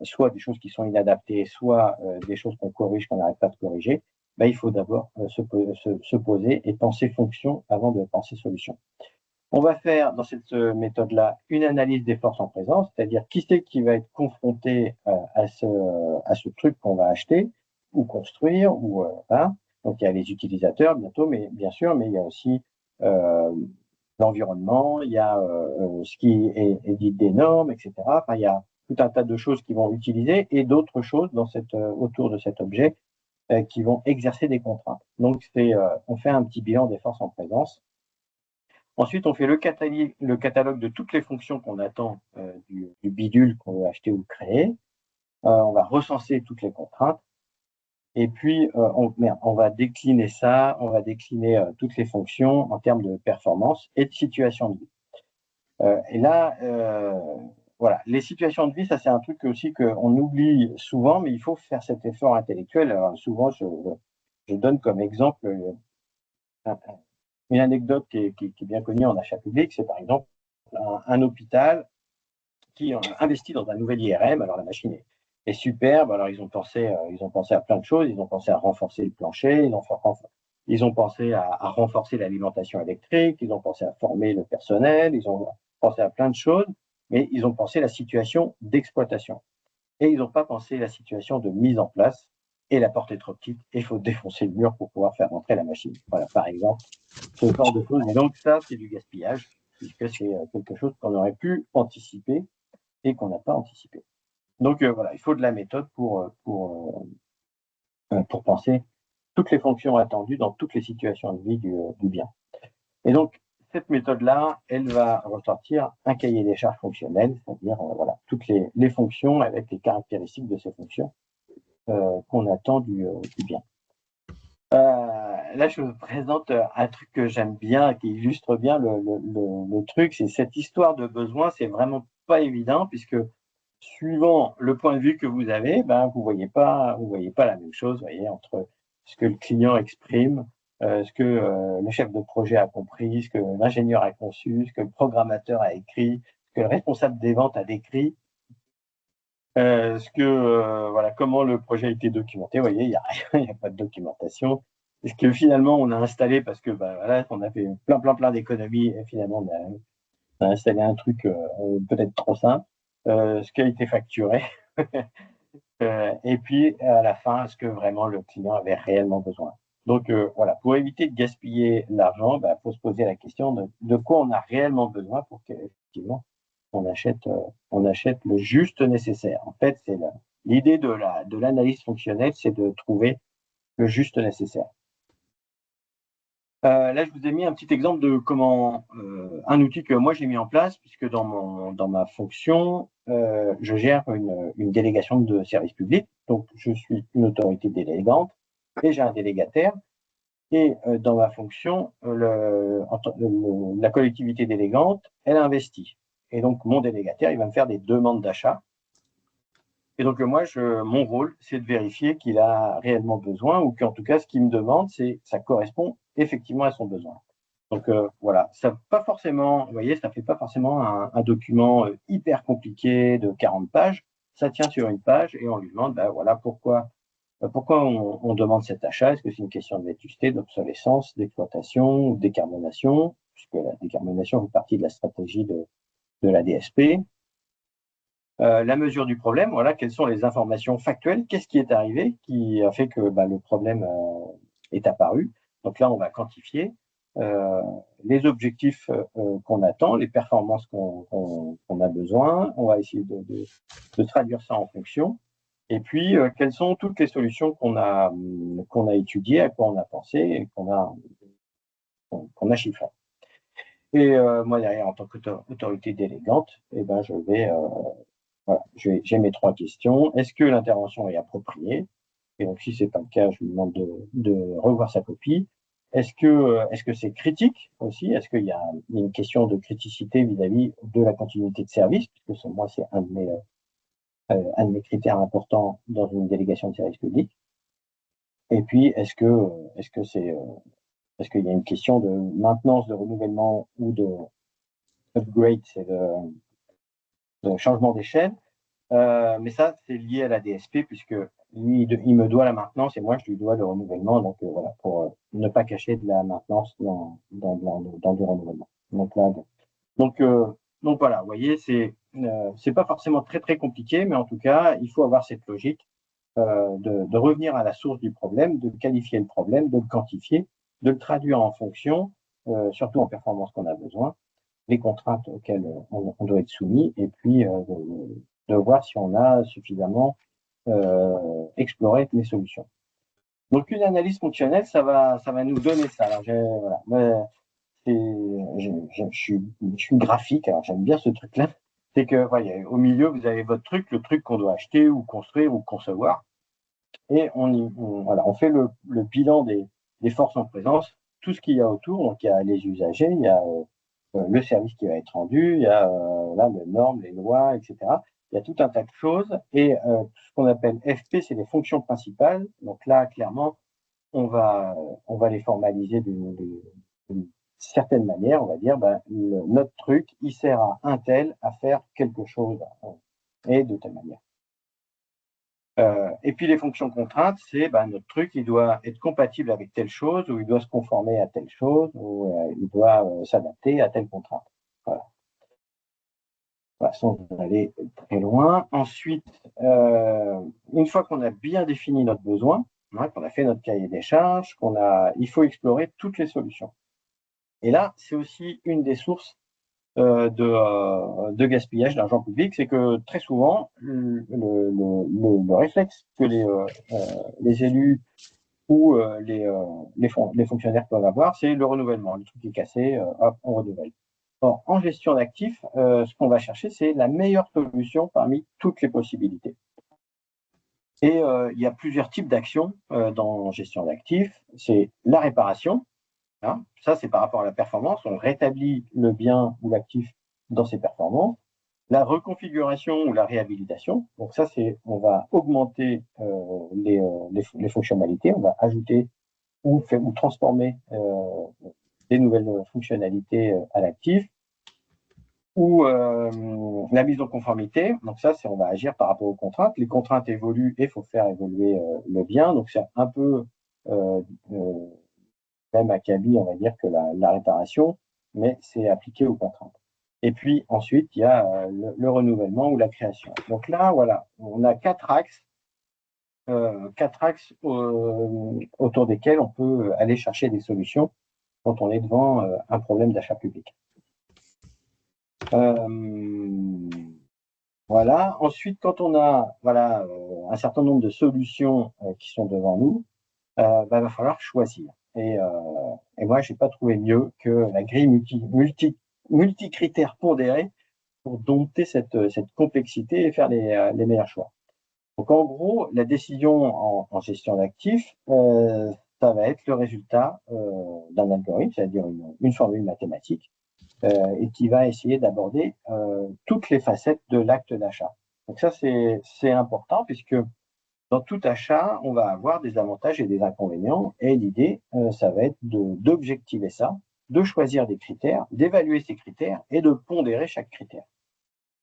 soit des choses qui sont inadaptées, soit des choses qu'on corrige, qu'on n'arrête pas de corriger, il faut d'abord se poser et penser fonction avant de penser solution. On va faire dans cette méthode-là une analyse des forces en présence, c'est-à-dire qui c'est qui va être confronté à ce truc qu'on va acheter ou construire. Donc il y a les utilisateurs bientôt, mais bien sûr, mais il y a aussi l'environnement, il y a ce qui est dit des normes, etc. Enfin, il y a tout un tas de choses qui vont utiliser et d'autres choses autour de cet objet qui vont exercer des contraintes. Donc, on fait un petit bilan des forces en présence. Ensuite, on fait le catalogue de toutes les fonctions qu'on attend du bidule qu'on veut acheter ou créer. On va recenser toutes les contraintes. Et puis, on va décliner ça, on va décliner toutes les fonctions en termes de performance et de situation de vie. Et là, voilà, les situations de vie, ça c'est un truc aussi qu'on oublie souvent, mais il faut faire cet effort intellectuel. Alors, souvent, je donne comme exemple une anecdote qui est bien connue en achat public, c'est par exemple un hôpital qui investit dans un nouvel IRM. Alors la machine est superbe. Alors ils ont pensé à plein de choses. Ils ont pensé à renforcer le plancher. Ils ont pensé à renforcer l'alimentation électrique. Ils ont pensé à former le personnel. Ils ont pensé à plein de choses. Mais ils ont pensé la situation d'exploitation. Et ils n'ont pas pensé la situation de mise en place. Et la porte est trop petite. Et il faut défoncer le mur pour pouvoir faire rentrer la machine. Voilà, par exemple, ce genre de choses. Et donc ça, c'est du gaspillage, puisque c'est quelque chose qu'on aurait pu anticiper et qu'on n'a pas anticipé. Donc voilà, il faut de la méthode pour penser toutes les fonctions attendues dans toutes les situations de vie du bien. Et donc, cette méthode-là, elle va ressortir un cahier des charges fonctionnel, c'est-à-dire voilà, toutes les fonctions avec les caractéristiques de ces fonctions qu'on attend du bien. Là, je vous présente un truc que j'aime bien, qui illustre bien le truc. C'est cette histoire de besoin, c'est vraiment pas évident, puisque suivant le point de vue que vous avez, ben, vous voyez pas la même chose, vous voyez, entre ce que le client exprime, ce que le chef de projet a compris, ce que l'ingénieur a conçu, ce que le programmateur a écrit, ce que le responsable des ventes a décrit, voilà, comment le projet a été documenté. Vous voyez, il n'y a pas de documentation. Ce que finalement on a installé parce que voilà, on a fait plein d'économies et finalement on a installé un truc peut-être trop simple. Ce qui a été facturé. Et puis à la fin, est-ce que vraiment le client avait réellement besoin? Donc voilà, pour éviter de gaspiller l'argent, faut se poser la question de quoi on a réellement besoin pour qu'effectivement on achète le juste nécessaire. En fait, c'est l'idée de l'analyse fonctionnelle, c'est de trouver le juste nécessaire. Là, je vous ai mis un petit exemple de comment un outil que moi j'ai mis en place, puisque dans ma fonction, je gère une délégation de service public. Donc, je suis une autorité délégante et j'ai un délégataire. Et dans ma fonction, la collectivité délégante, elle investit. Et donc, mon délégataire, il va me faire des demandes d'achat. Et donc, moi, mon rôle, c'est de vérifier qu'il a réellement besoin ou qu'en tout cas, ce qu'il me demande, ça correspond effectivement à son besoin. Donc, voilà, ça pas forcément, vous voyez, ça fait pas forcément un document hyper compliqué de 40 pages. Ça tient sur une page et on lui demande, voilà, pourquoi on demande cet achat. Est-ce que c'est une question de vétusté, d'obsolescence, d'exploitation, de décarbonation, puisque la décarbonation fait partie de la stratégie de la DSP. La mesure du problème, voilà, quelles sont les informations factuelles, qu'est-ce qui est arrivé qui a fait que le problème est apparu. Donc là, on va quantifier les objectifs qu'on attend, les performances qu'on a besoin. On va essayer de traduire ça en fonction. Et puis, quelles sont toutes les solutions qu'on a étudiées, à quoi on a pensé et qu'on a chiffrées. Et moi, derrière, en tant qu'autorité délégante, je vais voilà, j'ai mes 3 questions. Est-ce que l'intervention est appropriée? Et donc, si ce n'est pas le cas, je lui demande de revoir sa copie. Est-ce que c'est critique aussi? Est-ce qu'il y a une question de criticité vis-à-vis de la continuité de service? Puisque moi, c'est un de mes critères importants dans une délégation de service public. Et puis, est-ce qu'il y a une question de maintenance, de renouvellement ou de upgrade, c'est de changement d'échelle? Mais ça, c'est lié à la DSP, puisque lui, il me doit la maintenance et moi, je lui dois le renouvellement. Donc, voilà, pour ne pas cacher de la maintenance dans du renouvellement. Donc voilà, vous voyez, c'est pas forcément très, très compliqué, mais en tout cas, il faut avoir cette logique de revenir à la source du problème, de qualifier le problème, de le quantifier, de le traduire en fonction, surtout en performance qu'on a besoin, les contraintes auxquelles on doit être soumis, et puis de voir si on a suffisamment exploré les solutions. Donc, une analyse fonctionnelle, ça va nous donner ça. Alors, voilà, je suis graphique, alors j'aime bien ce truc-là. C'est que, voilà, au milieu, vous avez votre truc, le truc qu'on doit acheter ou construire ou concevoir. Et on fait le bilan des forces en présence, tout ce qu'il y a autour. Donc, il y a les usagers, il y a le service qui va être rendu, il y a les normes, les lois, etc. Il y a tout un tas de choses. Et ce qu'on appelle FP, c'est les fonctions principales. Donc là, clairement, on va les formaliser d'une certaine manière. On va dire, notre truc, il sert à un tel à faire quelque chose et de telle manière. Et puis les fonctions contraintes, c'est notre truc, il doit être compatible avec telle chose, ou il doit se conformer à telle chose, ou il doit s'adapter à telle contrainte. Voilà. De toute façon, on va aller très loin. Ensuite, une fois qu'on a bien défini notre besoin, qu'on a fait notre cahier des charges, il faut explorer toutes les solutions. Et là, c'est aussi une des sources de gaspillage d'argent public, c'est que très souvent, le réflexe que les élus où les fonctionnaires peuvent avoir, c'est le renouvellement. Le truc est cassé, hop, on renouvelle. Or, en gestion d'actifs, ce qu'on va chercher, c'est la meilleure solution parmi toutes les possibilités. Et il y a plusieurs types d'actions dans gestion d'actifs. C'est la réparation. Hein, ça, c'est par rapport à la performance. On rétablit le bien ou l'actif dans ses performances. La reconfiguration ou la réhabilitation. Donc ça, on va augmenter les fonctionnalités. On va ajouter ou transformer des nouvelles fonctionnalités à l'actif. Ou la mise en conformité. Donc ça, on va agir par rapport aux contraintes. Les contraintes évoluent et il faut faire évoluer le bien. Donc c'est un peu même acabit, on va dire, que la réparation, mais c'est appliqué aux contraintes. Et puis ensuite, il y a le renouvellement ou la création. Donc là, voilà, on a quatre axes autour desquels on peut aller chercher des solutions quand on est devant un problème d'achat public. Voilà. Ensuite, quand on a un certain nombre de solutions qui sont devant nous, il va falloir choisir. Et moi, je n'ai pas trouvé mieux que la grille multicritères pondérés pour dompter cette complexité et faire les meilleurs choix. Donc, en gros, la décision en gestion d'actifs, ça va être le résultat d'un algorithme, c'est-à-dire une formule mathématique, et qui va essayer d'aborder toutes les facettes de l'acte d'achat. Donc ça, c'est important puisque dans tout achat, on va avoir des avantages et des inconvénients. Et l'idée, ça va être d'objectiver ça, de choisir des critères, d'évaluer ces critères et de pondérer chaque critère.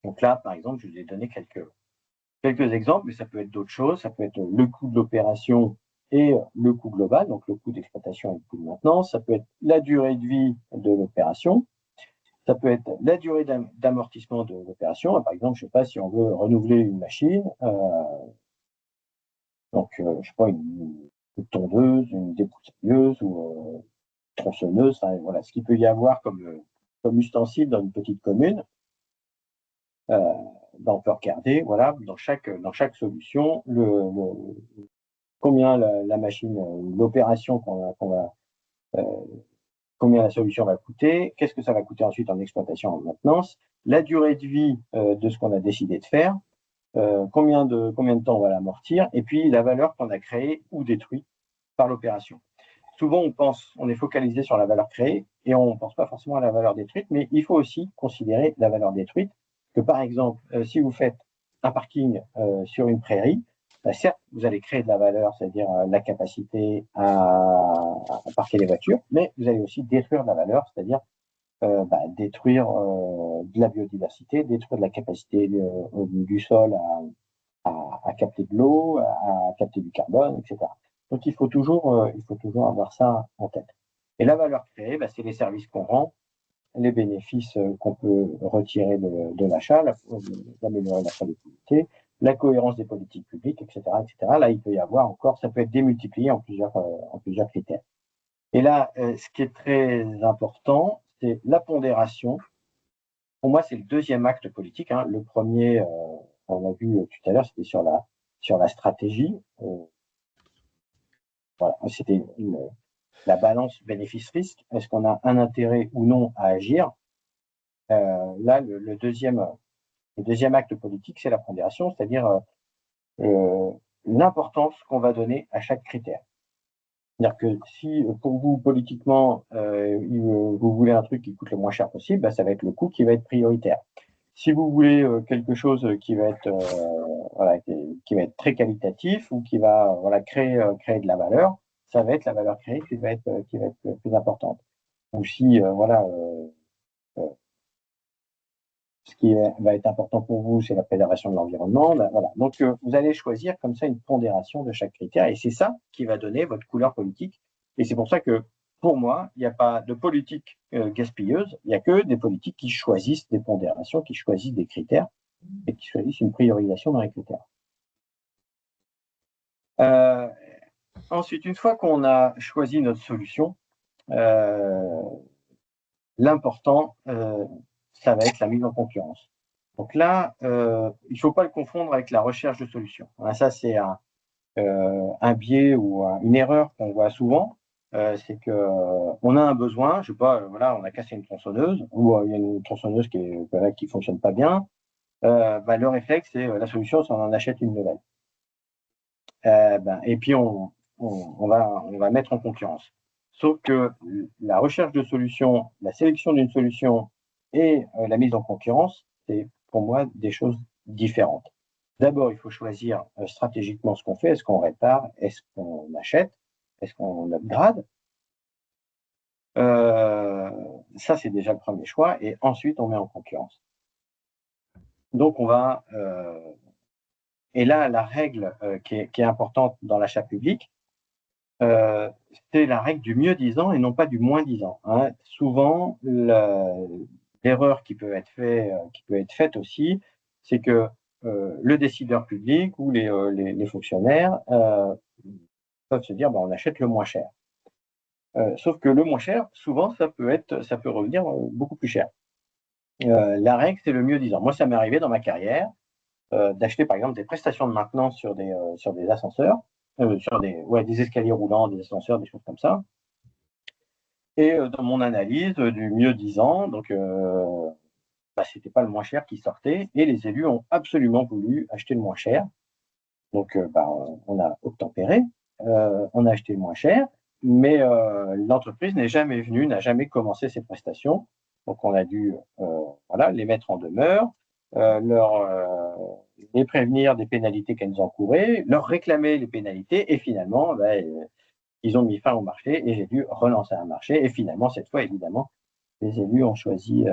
Donc là, par exemple, je vous ai donné quelques exemples, mais ça peut être d'autres choses. Ça peut être le coût de l'opération et le coût global, donc le coût d'exploitation et le coût de maintenance. Ça peut être la durée de vie de l'opération. Ça peut être la durée d'amortissement de l'opération. Par exemple, je ne sais pas si on veut renouveler une machine, donc je ne sais pas, une tondeuse, une débroussailleuse ou tronçonneuse, voilà, ce qu'il peut y avoir comme ustensile dans une petite commune. On peut regarder, voilà, dans chaque solution, combien la machine, l'opération combien la solution va coûter, qu'est-ce que ça va coûter ensuite en exploitation, en maintenance, la durée de vie de ce qu'on a décidé de faire, combien de temps on va l'amortir, et puis la valeur qu'on a créée ou détruite par l'opération. Souvent, on est focalisé sur la valeur créée et on ne pense pas forcément à la valeur détruite, mais il faut aussi considérer la valeur détruite. Que par exemple, si vous faites un parking sur une prairie, certes, vous allez créer de la valeur, c'est-à-dire la capacité à parquer les voitures, mais vous allez aussi détruire de la valeur, c'est-à-dire détruire de la biodiversité, détruire de la capacité du sol à capter de l'eau, à capter du carbone, etc. Donc il faut toujours avoir ça en tête. Et la valeur créée, c'est les services qu'on rend, les bénéfices qu'on peut retirer de l'achat, d'améliorer la productivité, la cohérence des politiques publiques, etc., etc. Là, il peut y avoir encore, ça peut être démultiplié en plusieurs critères. Et là, ce qui est très important, c'est la pondération. Pour moi, c'est le deuxième acte politique. Hein. Le premier, on a vu tout à l'heure, c'était sur la stratégie. Voilà, c'était la balance bénéfice-risque. Est-ce qu'on a un intérêt ou non à agir? Là, le deuxième acte politique, c'est la pondération, c'est-à-dire l'importance qu'on va donner à chaque critère. C'est-à-dire que si pour vous, politiquement, vous voulez un truc qui coûte le moins cher possible, ça va être le coût qui va être prioritaire. Si vous voulez quelque chose qui va être très qualitatif ou qui va créer de la valeur, ça va être la valeur créée qui va être plus importante. Ou si ce qui va être important pour vous, c'est la préservation de l'environnement. Voilà. Donc, vous allez choisir comme ça une pondération de chaque critère et c'est ça qui va donner votre couleur politique. Et c'est pour ça que, pour moi, il n'y a pas de politique gaspilleuse, il n'y a que des politiques qui choisissent des pondérations, qui choisissent des critères et qui choisissent une priorisation dans les critères. Ensuite, une fois qu'on a choisi notre solution, l'important, ça va être la mise en concurrence. Donc là, il ne faut pas le confondre avec la recherche de solutions. Ça, c'est un biais ou une erreur qu'on voit souvent, c'est qu'on a un besoin, je sais pas, voilà, on a cassé une tronçonneuse ou il y a une tronçonneuse qui fonctionne pas bien. Le réflexe, c'est la solution, c'est on en achète une nouvelle. Et puis on va mettre en concurrence. Sauf que la recherche de solutions, la sélection d'une solution et la mise en concurrence, c'est pour moi des choses différentes. D'abord, il faut choisir stratégiquement ce qu'on fait. Est-ce qu'on répare? Est-ce qu'on achète? Est-ce qu'on upgrade? Ça, c'est déjà le premier choix. Et ensuite, on met en concurrence. Donc, on va... et là, la règle qui est importante dans l'achat public, c'est la règle du mieux-disant et non pas du moins-disant. Hein. Souvent, l'erreur qui peut être faite aussi, c'est que le décideur public ou les fonctionnaires peuvent se dire on achète le moins cher. Sauf que le moins cher, souvent, ça peut revenir beaucoup plus cher. La règle, c'est le mieux-disant. Moi, ça m'est arrivé dans ma carrière d'acheter, par exemple, des prestations de maintenance sur des ascenseurs, sur des escaliers roulants, des ascenseurs, des choses comme ça. Et dans mon analyse du mieux-disant, donc c'était pas le moins cher qui sortait, et les élus ont absolument voulu acheter le moins cher. Donc, on a obtempéré, on a acheté le moins cher, mais l'entreprise n'est jamais venue, n'a jamais commencé ses prestations. Donc, on a dû les mettre en demeure, les prévenir des pénalités qu'elles encouraient, leur réclamer les pénalités, et finalement, ils ont mis fin au marché et j'ai dû relancer un marché. Et finalement, cette fois, évidemment, les élus ont suivi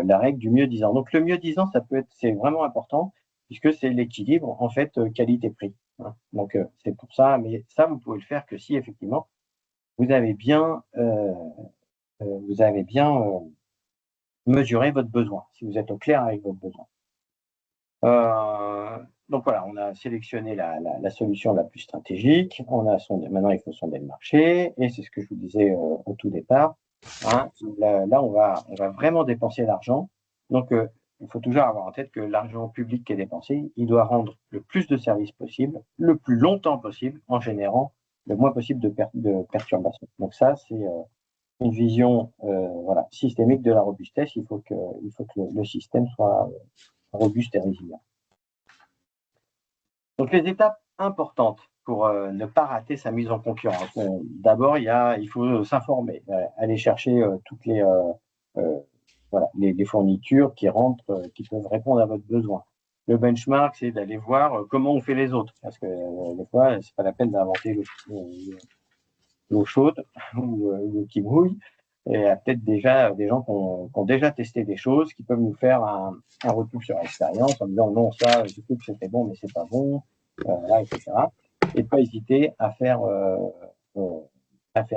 la règle du mieux-disant. Donc, le mieux-disant, c'est vraiment important puisque c'est l'équilibre, en fait, qualité-prix. Hein. Donc, c'est pour ça, mais ça, vous pouvez le faire que si, effectivement, vous avez bien mesuré votre besoin, si vous êtes au clair avec votre besoin. Donc voilà, on a sélectionné la solution la plus stratégique. Maintenant, il faut sonder le marché, et c'est ce que je vous disais au tout départ. Hein, là, on va vraiment dépenser l'argent. Donc, il faut toujours avoir en tête que l'argent public qui est dépensé, il doit rendre le plus de services possible, le plus longtemps possible, en générant le moins possible de perturbations. Donc ça, c'est une vision systémique de la robustesse. Il faut que le système soit robuste et résilient. Donc, les étapes importantes pour ne pas rater sa mise en concurrence. D'abord, il faut s'informer, aller chercher toutes les fournitures qui rentrent, qui peuvent répondre à votre besoin. Le benchmark, c'est d'aller voir comment on fait les autres, parce que des fois, c'est pas la peine d'inventer l'eau chaude ou qui mouille. Et il y a peut-être déjà des gens qui ont déjà testé des choses, qui peuvent nous faire un retour sur l'expérience en disant non, ça, je trouve que c'était bon, mais c'est pas bon, etc. Et pas hésiter à faire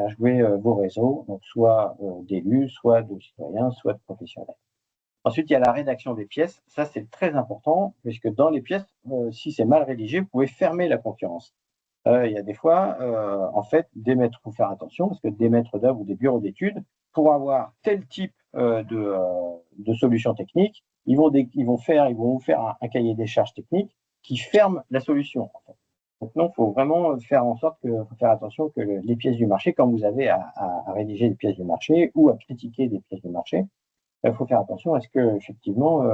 jouer vos réseaux, donc soit d'élus, soit de citoyens, soit de professionnels. Ensuite, il y a la rédaction des pièces. Ça, c'est très important, puisque dans les pièces, si c'est mal rédigé, vous pouvez fermer la concurrence. Il y a des fois, en fait, il faut faire attention, parce que des maîtres d'œuvre ou des bureaux d'études, pour avoir tel type de solution technique, ils vont vous faire un cahier des charges techniques qui ferme la solution. En fait. Donc, non, il faut vraiment faire attention que les pièces du marché, quand vous avez à rédiger des pièces du marché ou à critiquer des pièces du marché, il faut faire attention à ce que, effectivement,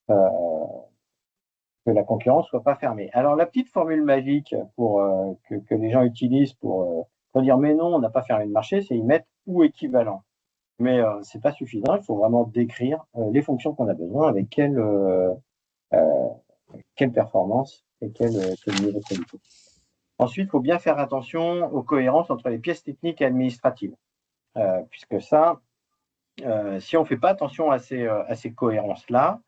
que la concurrence soit pas fermée. Alors, la petite formule magique que les gens utilisent pour dire mais non, on n'a pas fermé le marché, c'est y mettre ou équivalent. Mais c'est pas suffisant, il faut vraiment décrire les fonctions qu'on a besoin avec quelle performance et quel niveau de qualité. Ensuite, il faut bien faire attention aux cohérences entre les pièces techniques et administratives. Puisque ça, si on ne fait pas attention à ces cohérences-là,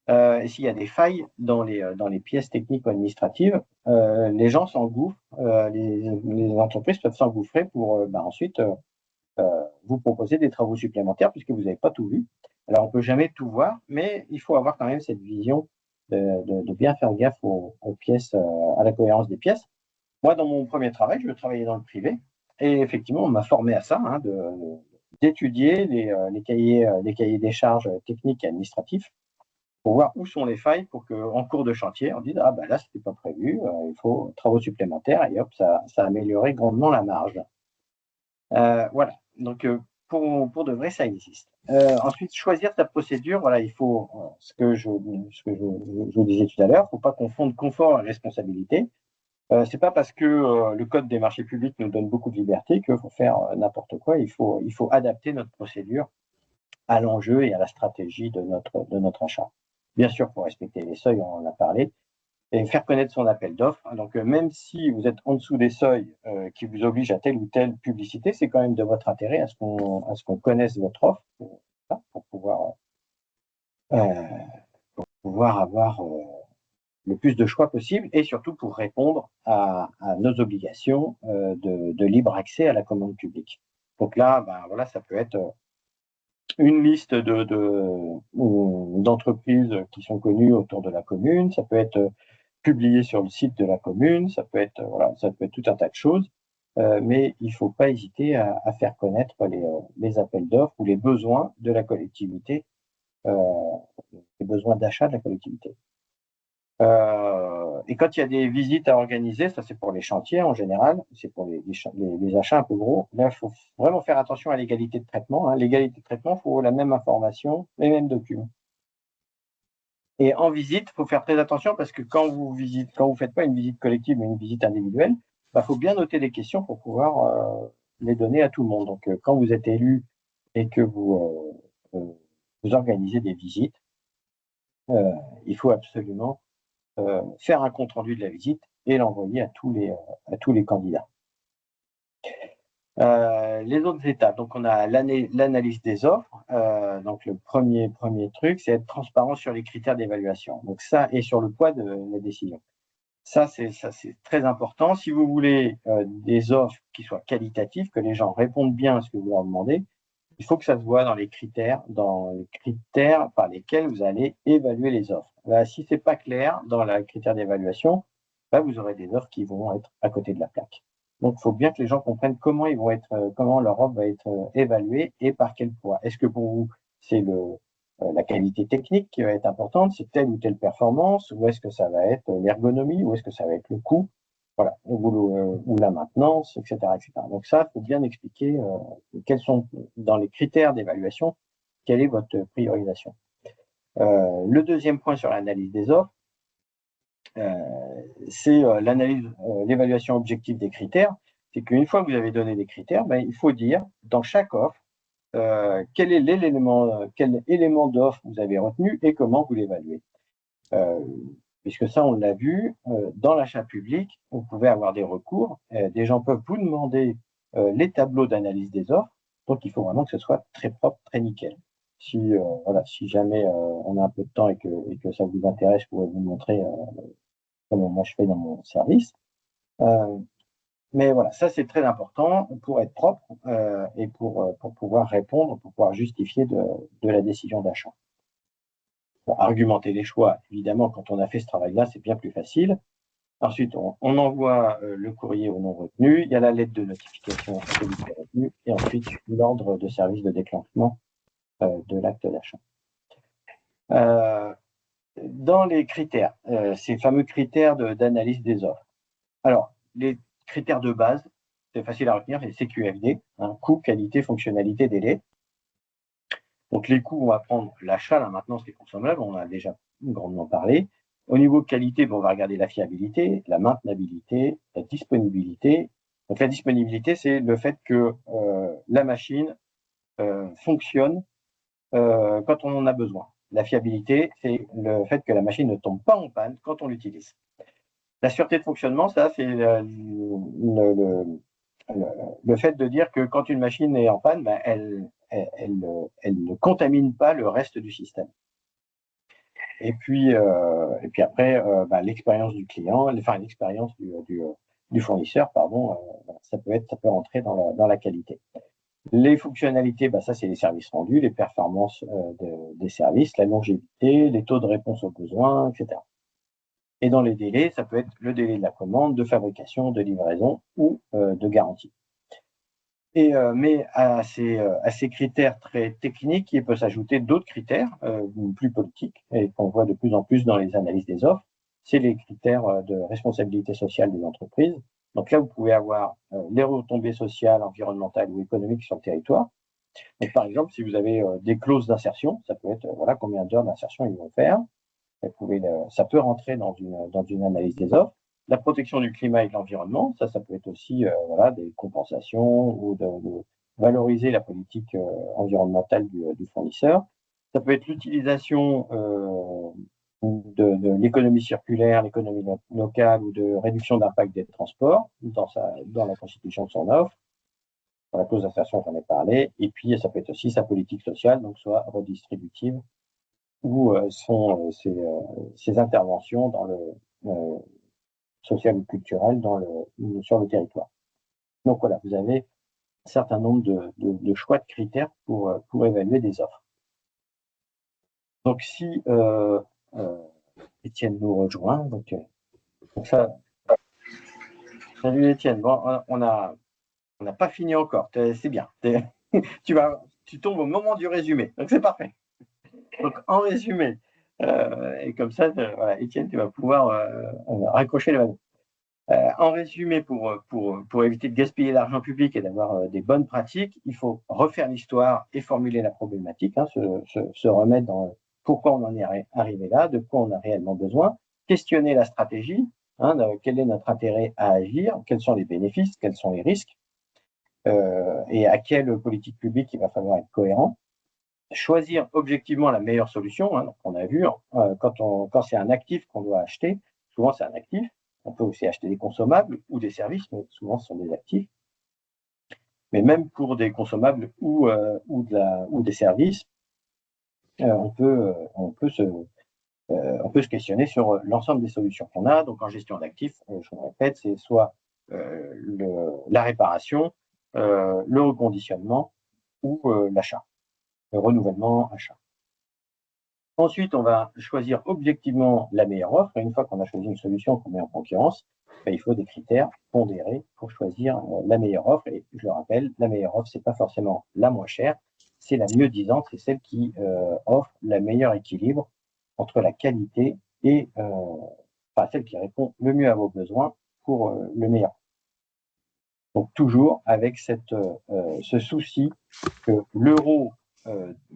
et s'il y a des failles dans les pièces techniques ou administratives, les gens s'engouffrent, les entreprises peuvent s'engouffrer pour ensuite vous proposer des travaux supplémentaires puisque vous n'avez pas tout vu. Alors, on ne peut jamais tout voir, mais il faut avoir quand même cette vision de bien faire gaffe aux pièces, à la cohérence des pièces. Moi, dans mon premier travail, je travaillais dans le privé et effectivement, on m'a formé à ça, d'étudier les cahiers des charges techniques et administratifs pour voir où sont les failles pour qu'en cours de chantier, on dise, ah ben là, c'était pas prévu, il faut travaux supplémentaires, et hop, ça a amélioré grandement la marge. Voilà, donc pour de vrai, ça existe. Ensuite, choisir sa procédure, voilà, il faut, ce que je vous disais tout à l'heure, il ne faut pas confondre confort et responsabilité. C'est pas parce que le code des marchés publics nous donne beaucoup de liberté qu'il faut faire n'importe quoi. Il faut adapter notre procédure à l'enjeu et à la stratégie de notre achat. Bien sûr, pour respecter les seuils, on en a parlé, et faire connaître son appel d'offres. Donc, même si vous êtes en dessous des seuils qui vous obligent à telle ou telle publicité, c'est quand même de votre intérêt à ce qu'on connaisse votre offre pour pouvoir avoir le plus de choix possible et surtout pour répondre à nos obligations de libre accès à la commande publique. Donc là, ben, voilà, ça peut être une liste d'entreprises qui sont connues autour de la commune, ça peut être publié sur le site de la commune, ça peut être tout un tas de choses, mais il ne faut pas hésiter à faire connaître les appels d'offres ou les besoins de la collectivité, les besoins d'achat de la collectivité. Et quand il y a des visites à organiser, ça c'est pour les chantiers en général, c'est pour les achats un peu gros, là il faut vraiment faire attention à l'égalité de traitement. L'égalité de traitement, il faut la même information, les mêmes documents. Et en visite, il faut faire très attention parce que quand vous faites pas une visite collective mais une visite individuelle, il faut bien noter les questions pour pouvoir les donner à tout le monde. Donc quand vous êtes élu et que vous organisez des visites, il faut absolument faire un compte rendu de la visite et l'envoyer à tous les candidats. Les autres étapes, donc on a l'analyse des offres. Donc le premier truc, c'est être transparent sur les critères d'évaluation. Donc ça, et sur le poids de la décision. Ça c'est très important. Si vous voulez des offres qui soient qualitatives, que les gens répondent bien à ce que vous leur demandez, il faut que ça se voit dans les critères par lesquels vous allez évaluer les offres. Là, si c'est pas clair dans les critères d'évaluation, vous aurez des offres qui vont être à côté de la plaque. Donc, il faut bien que les gens comprennent comment leur offre va être évaluée et par quel poids. Est-ce que pour vous, c'est la qualité technique qui va être importante, c'est telle ou telle performance, ou est-ce que ça va être l'ergonomie, ou est-ce que ça va être le coût, voilà, ou la maintenance, etc., etc. Donc ça, il faut bien expliquer quels sont, dans les critères d'évaluation, quelle est votre priorisation. Le deuxième point sur l'analyse des offres, c'est l'évaluation objective des critères. C'est qu'une fois que vous avez donné des critères, il faut dire dans chaque offre quel élément d'offre vous avez retenu et comment vous l'évaluez. Puisque ça, on l'a vu, dans l'achat public, vous pouvez avoir des recours. Des gens peuvent vous demander les tableaux d'analyse des offres. Donc, il faut vraiment que ce soit très propre, très nickel. Si jamais on a un peu de temps et que ça vous intéresse, je pourrais vous montrer comment moi je fais dans mon service. Mais voilà, ça c'est très important pour être propre et pour pouvoir répondre, pour pouvoir justifier de la décision d'achat. Pour argumenter les choix, évidemment, quand on a fait ce travail-là, c'est bien plus facile. Ensuite, on envoie le courrier au non retenu, il y a la lettre de notification retenu, et ensuite l'ordre de service de déclenchement de l'acte d'achat. Dans les critères, ces fameux critères d'analyse des offres. Alors, les critères de base, c'est facile à retenir, c'est CQFD, coût, qualité, fonctionnalité, délai. Donc les coûts, on va prendre l'achat, la maintenance, les consommables, on en a déjà grandement parlé. Au niveau de qualité, on va regarder la fiabilité, la maintenabilité, la disponibilité. Donc la disponibilité, c'est le fait que la machine fonctionne quand on en a besoin. La fiabilité, c'est le fait que la machine ne tombe pas en panne quand on l'utilise. La sûreté de fonctionnement, ça, c'est le fait de dire que quand une machine est en panne, elle ne contamine pas le reste du système. Et puis après, l'expérience du client, l'expérience du fournisseur, ça peut rentrer dans la qualité. Les fonctionnalités, ça c'est les services rendus, les performances des services, la longévité, les taux de réponse aux besoins, etc. Et dans les délais, ça peut être le délai de la commande, de fabrication, de livraison ou de garantie. Mais à ces critères très techniques, il peut s'ajouter d'autres critères plus politiques et qu'on voit de plus en plus dans les analyses des offres. C'est les critères de responsabilité sociale des entreprises. Donc là, vous pouvez avoir les retombées sociales, environnementales ou économiques sur le territoire. Donc, par exemple, si vous avez des clauses d'insertion, ça peut être voilà combien d'heures d'insertion ils vont faire. Ça peut rentrer dans une analyse des offres. La protection du climat et de l'environnement, ça peut être aussi voilà, des compensations ou de valoriser la politique environnementale du fournisseur. Ça peut être l'utilisation de l'économie circulaire, l'économie locale ou de réduction d'impact des transports dans la constitution de son offre. Pour la clause d'insertion, j'en ai parlé. Et puis, ça peut être aussi sa politique sociale, donc soit redistributive, ou sont ces interventions dans le social ou culturel sur le territoire. Donc voilà, vous avez un certain nombre de choix de critères pour évaluer des offres. Donc si Étienne nous rejoint, donc ça. Salut Étienne, bon, on n'a pas fini encore, c'est bien. Tu tombes au moment du résumé, donc c'est parfait. Donc en résumé, et comme ça, voilà, Étienne, tu vas pouvoir raccrocher le wagon. En résumé, pour éviter de gaspiller l'argent public et d'avoir des bonnes pratiques, il faut refaire l'histoire et formuler la problématique, hein, se remettre dans pourquoi on en est arrivé là, de quoi on a réellement besoin, questionner la stratégie, hein, quel est notre intérêt à agir, quels sont les bénéfices, quels sont les risques, et à quelle politique publique il va falloir être cohérent. Choisir objectivement la meilleure solution. Hein, donc on a vu, quand c'est un actif qu'on doit acheter, souvent c'est un actif. On peut aussi acheter des consommables ou des services, mais souvent ce sont des actifs. Mais même pour des consommables ou des services, on peut se questionner sur l'ensemble des solutions qu'on a. Donc en gestion d'actifs, je me répète, c'est soit la réparation, le reconditionnement ou l'achat, le renouvellement, achat. Ensuite, on va choisir objectivement la meilleure offre. Et une fois qu'on a choisi une solution qu'on met en concurrence, il faut des critères pondérés pour choisir la meilleure offre. Et je le rappelle, la meilleure offre, ce n'est pas forcément la moins chère, c'est la mieux disante, c'est celle qui offre le meilleur équilibre entre la qualité et celle qui répond le mieux à vos besoins pour le meilleur. Donc toujours avec ce souci que l'euro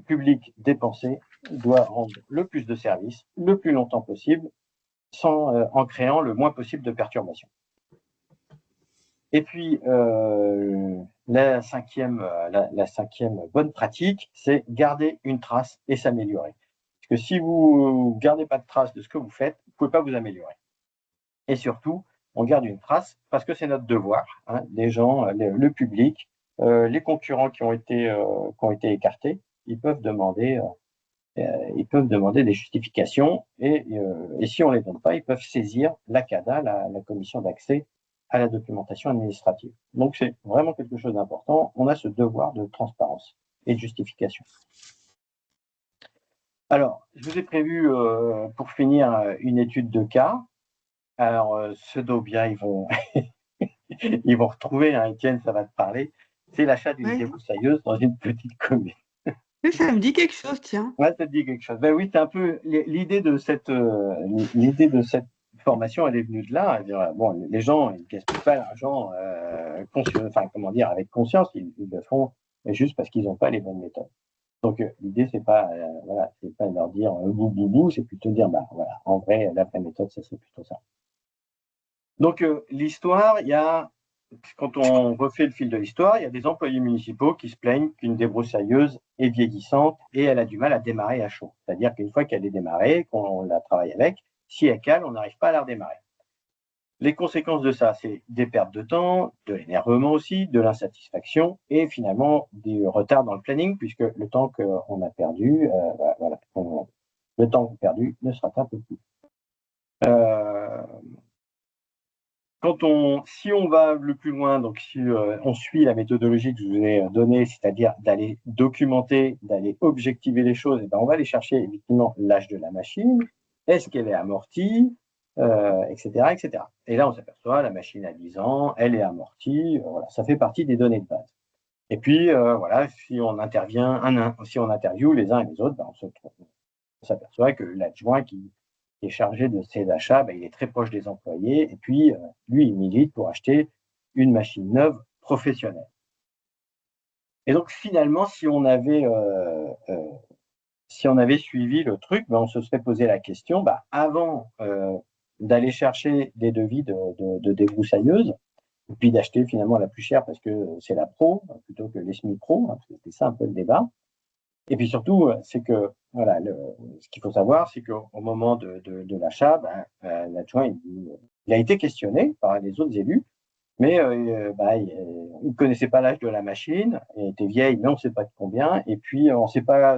public dépensé doit rendre le plus de services, le plus longtemps possible, en créant le moins possible de perturbations. Et puis, la cinquième bonne pratique, c'est garder une trace et s'améliorer. Parce que si vous ne gardez pas de trace de ce que vous faites, vous ne pouvez pas vous améliorer. Et surtout, on garde une trace parce que c'est notre devoir, hein, des gens, le public, les concurrents qui ont été écartés, ils peuvent demander des justifications et si on ne les donne pas, ils peuvent saisir la CADA, la commission d'accès à la documentation administrative. Donc c'est vraiment quelque chose d'important. On a ce devoir de transparence et de justification. Alors, je vous ai prévu pour finir une étude de cas. Alors, ceux d'Aubia, ils vont retrouver, hein, Étienne, ça va te parler. C'est l'achat d'une débroussailleuse dans une petite commune. Ça me dit quelque chose, tiens. Ouais, ça te dit quelque chose. Ben oui, c'est un peu l'idée de cette formation, elle est venue de là. Dire, bon, les gens, ils ne gaspillent pas l'argent avec conscience, ils le font juste parce qu'ils n'ont pas les bonnes méthodes. Donc l'idée, c'est pas de leur dire bou, c'est plutôt de dire en vrai, la vraie méthode, ça serait plutôt ça. Donc l'histoire, quand on refait le fil de l'histoire, il y a des employés municipaux qui se plaignent qu'une débroussailleuse est vieillissante et elle a du mal à démarrer à chaud. C'est-à-dire qu'une fois qu'elle est démarrée, qu'on la travaille avec, si elle cale, on n'arrive pas à la redémarrer. Les conséquences de ça, c'est des pertes de temps, de l'énervement aussi, de l'insatisfaction et finalement des retards dans le planning puisque le temps qu'on a perdu, le temps perdu ne se rattrape plus. Si on va le plus loin, donc si on suit la méthodologie que je vous ai donnée, c'est-à-dire d'aller documenter, d'aller objectiver les choses, on va aller chercher effectivement l'âge de la machine, est-ce qu'elle est amortie, etc., etc. Et là, on s'aperçoit, la machine a 10 ans, elle est amortie, voilà, ça fait partie des données de base. Et puis, voilà, si on interviewe les uns et les autres, ben, on s'aperçoit que l'adjoint qui est chargé de ces achats, ben, il est très proche des employés. Et puis, lui, il milite pour acheter une machine neuve professionnelle. Et donc, finalement, si on avait suivi le truc, ben, on se serait posé la question, ben, avant d'aller chercher des devis de débroussailleuses, et puis d'acheter finalement la plus chère parce que c'est la pro plutôt que les semi-pro, hein, c'était ça un peu le débat. Et puis surtout, c'est que voilà, ce qu'il faut savoir, c'est qu'au moment de l'achat, ben, l'adjoint il a été questionné par les autres élus, mais ben, il ne connaissait pas l'âge de la machine, elle était vieille, mais on ne sait pas de combien, et puis on ne sait pas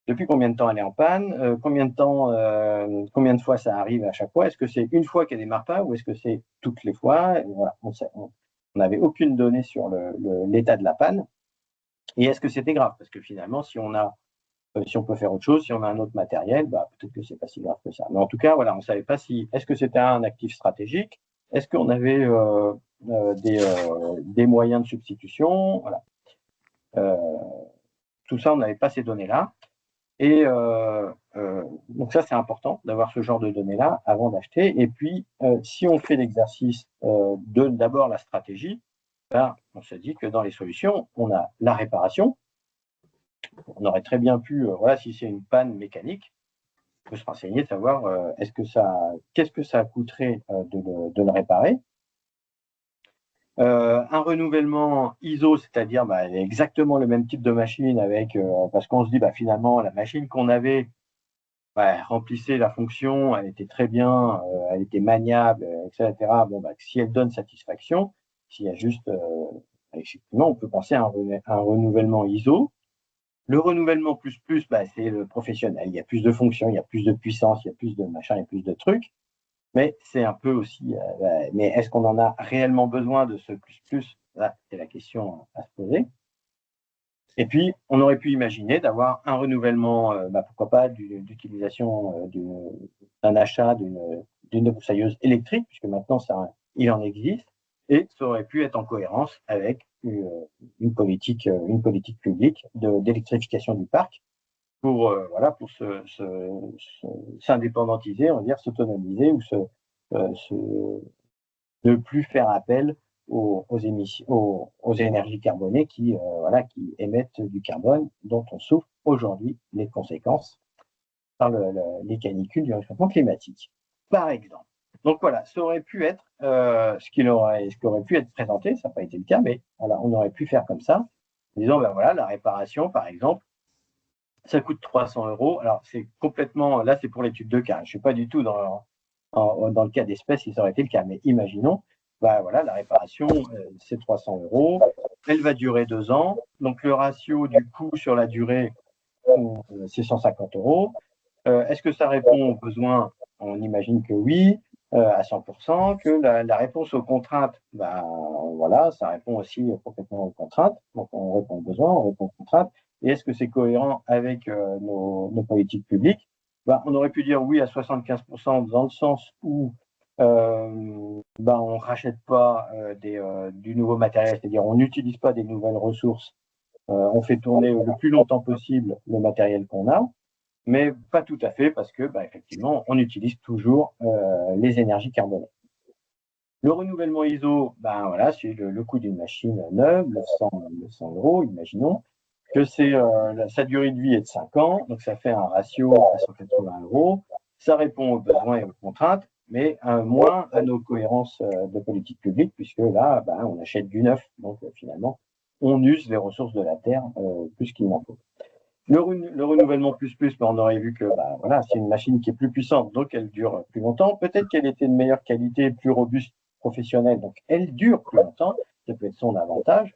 depuis combien de temps elle est en panne, combien de fois ça arrive à chaque fois, est-ce que c'est une fois qu'elle démarre pas ou est-ce que c'est toutes les fois? Et voilà, on n'avait aucune donnée sur l'état de la panne. Et est-ce que c'était grave? Parce que finalement, si on peut faire autre chose, si on a un autre matériel, bah, peut-être que c'est pas si grave que ça. Mais en tout cas, voilà, on ne savait pas est-ce que c'était un actif stratégique, est-ce qu'on avait des moyens de substitution, voilà. Tout ça, on n'avait pas ces données-là. Et donc ça, c'est important d'avoir ce genre de données-là avant d'acheter. Et puis, si on fait l'exercice d'abord la stratégie, ben, on se dit que dans les solutions, on a la réparation. On aurait très bien pu, voilà, si c'est une panne mécanique, on peut se renseigner de savoir qu'est-ce que ça coûterait de le réparer. Un renouvellement ISO, c'est-à-dire bah, exactement le même type de machine parce qu'on se dit bah, finalement la machine qu'on avait remplissait la fonction, elle était très bien, elle était maniable, etc. Bon, bah, si elle donne satisfaction, s'il y a juste, effectivement, on peut penser à un renouvellement ISO. Le renouvellement plus, bah, c'est le professionnel. Il y a plus de fonctions, il y a plus de puissance, il y a plus de machin, il y a plus de trucs. Mais c'est un peu aussi, mais est-ce qu'on en a réellement besoin de ce plus? Là, c'est la question à se poser. Et puis, on aurait pu imaginer d'avoir un renouvellement, bah, pourquoi pas, d'utilisation d'un achat d'une débroussailleuse électrique, puisque maintenant, il en existe, et ça aurait pu être en cohérence avec une politique publique d'électrification du parc pour s'indépendantiser, on va dire, s'autonomiser ou ne plus faire appel aux énergies carbonées qui émettent du carbone, dont on souffre aujourd'hui les conséquences par les canicules du réchauffement climatique, par exemple. Donc voilà, ça aurait pu être ce qui aurait pu être présenté, ça n'a pas été le cas, mais voilà, on aurait pu faire comme ça, en disant ben voilà, la réparation, par exemple, ça coûte 300 €. Alors c'est complètement, là c'est pour l'étude de cas, je ne suis pas du tout dans le cas d'espèce, si ça aurait été le cas, mais imaginons, bah voilà, la réparation, c'est 300 €, elle va durer 2 ans, donc le ratio du coût sur la durée, c'est 150 €. Est-ce que ça répond aux besoins? On imagine que oui, à 100%, que la réponse aux contraintes, bah, voilà, ça répond aussi complètement aux contraintes, donc on répond aux besoins, on répond aux contraintes, et est-ce que c'est cohérent avec nos politiques publiques? Bah, on aurait pu dire oui à 75% dans le sens où on ne rachète pas du nouveau matériel, c'est-à-dire on n'utilise pas des nouvelles ressources, on fait tourner le plus longtemps possible le matériel qu'on a, mais pas tout à fait parce que bah, effectivement on utilise toujours les énergies carbonées. Le renouvellement ISO, ben voilà, c'est le coût d'une machine neuve, 900 €, imaginons que sa durée de vie est de 5 ans, donc ça fait un ratio à 180 €. Ça répond aux besoins et aux contraintes, mais moins à nos cohérences de politique publique, puisque là, ben, on achète du neuf, donc finalement, on use les ressources de la Terre plus qu'il n'en faut. Le renouvellement plus, ben, on aurait vu que ben, voilà, c'est une machine qui est plus puissante, donc elle dure plus longtemps. Peut-être qu'elle était de meilleure qualité, plus robuste, professionnelle, donc elle dure plus longtemps. Ça peut être son avantage.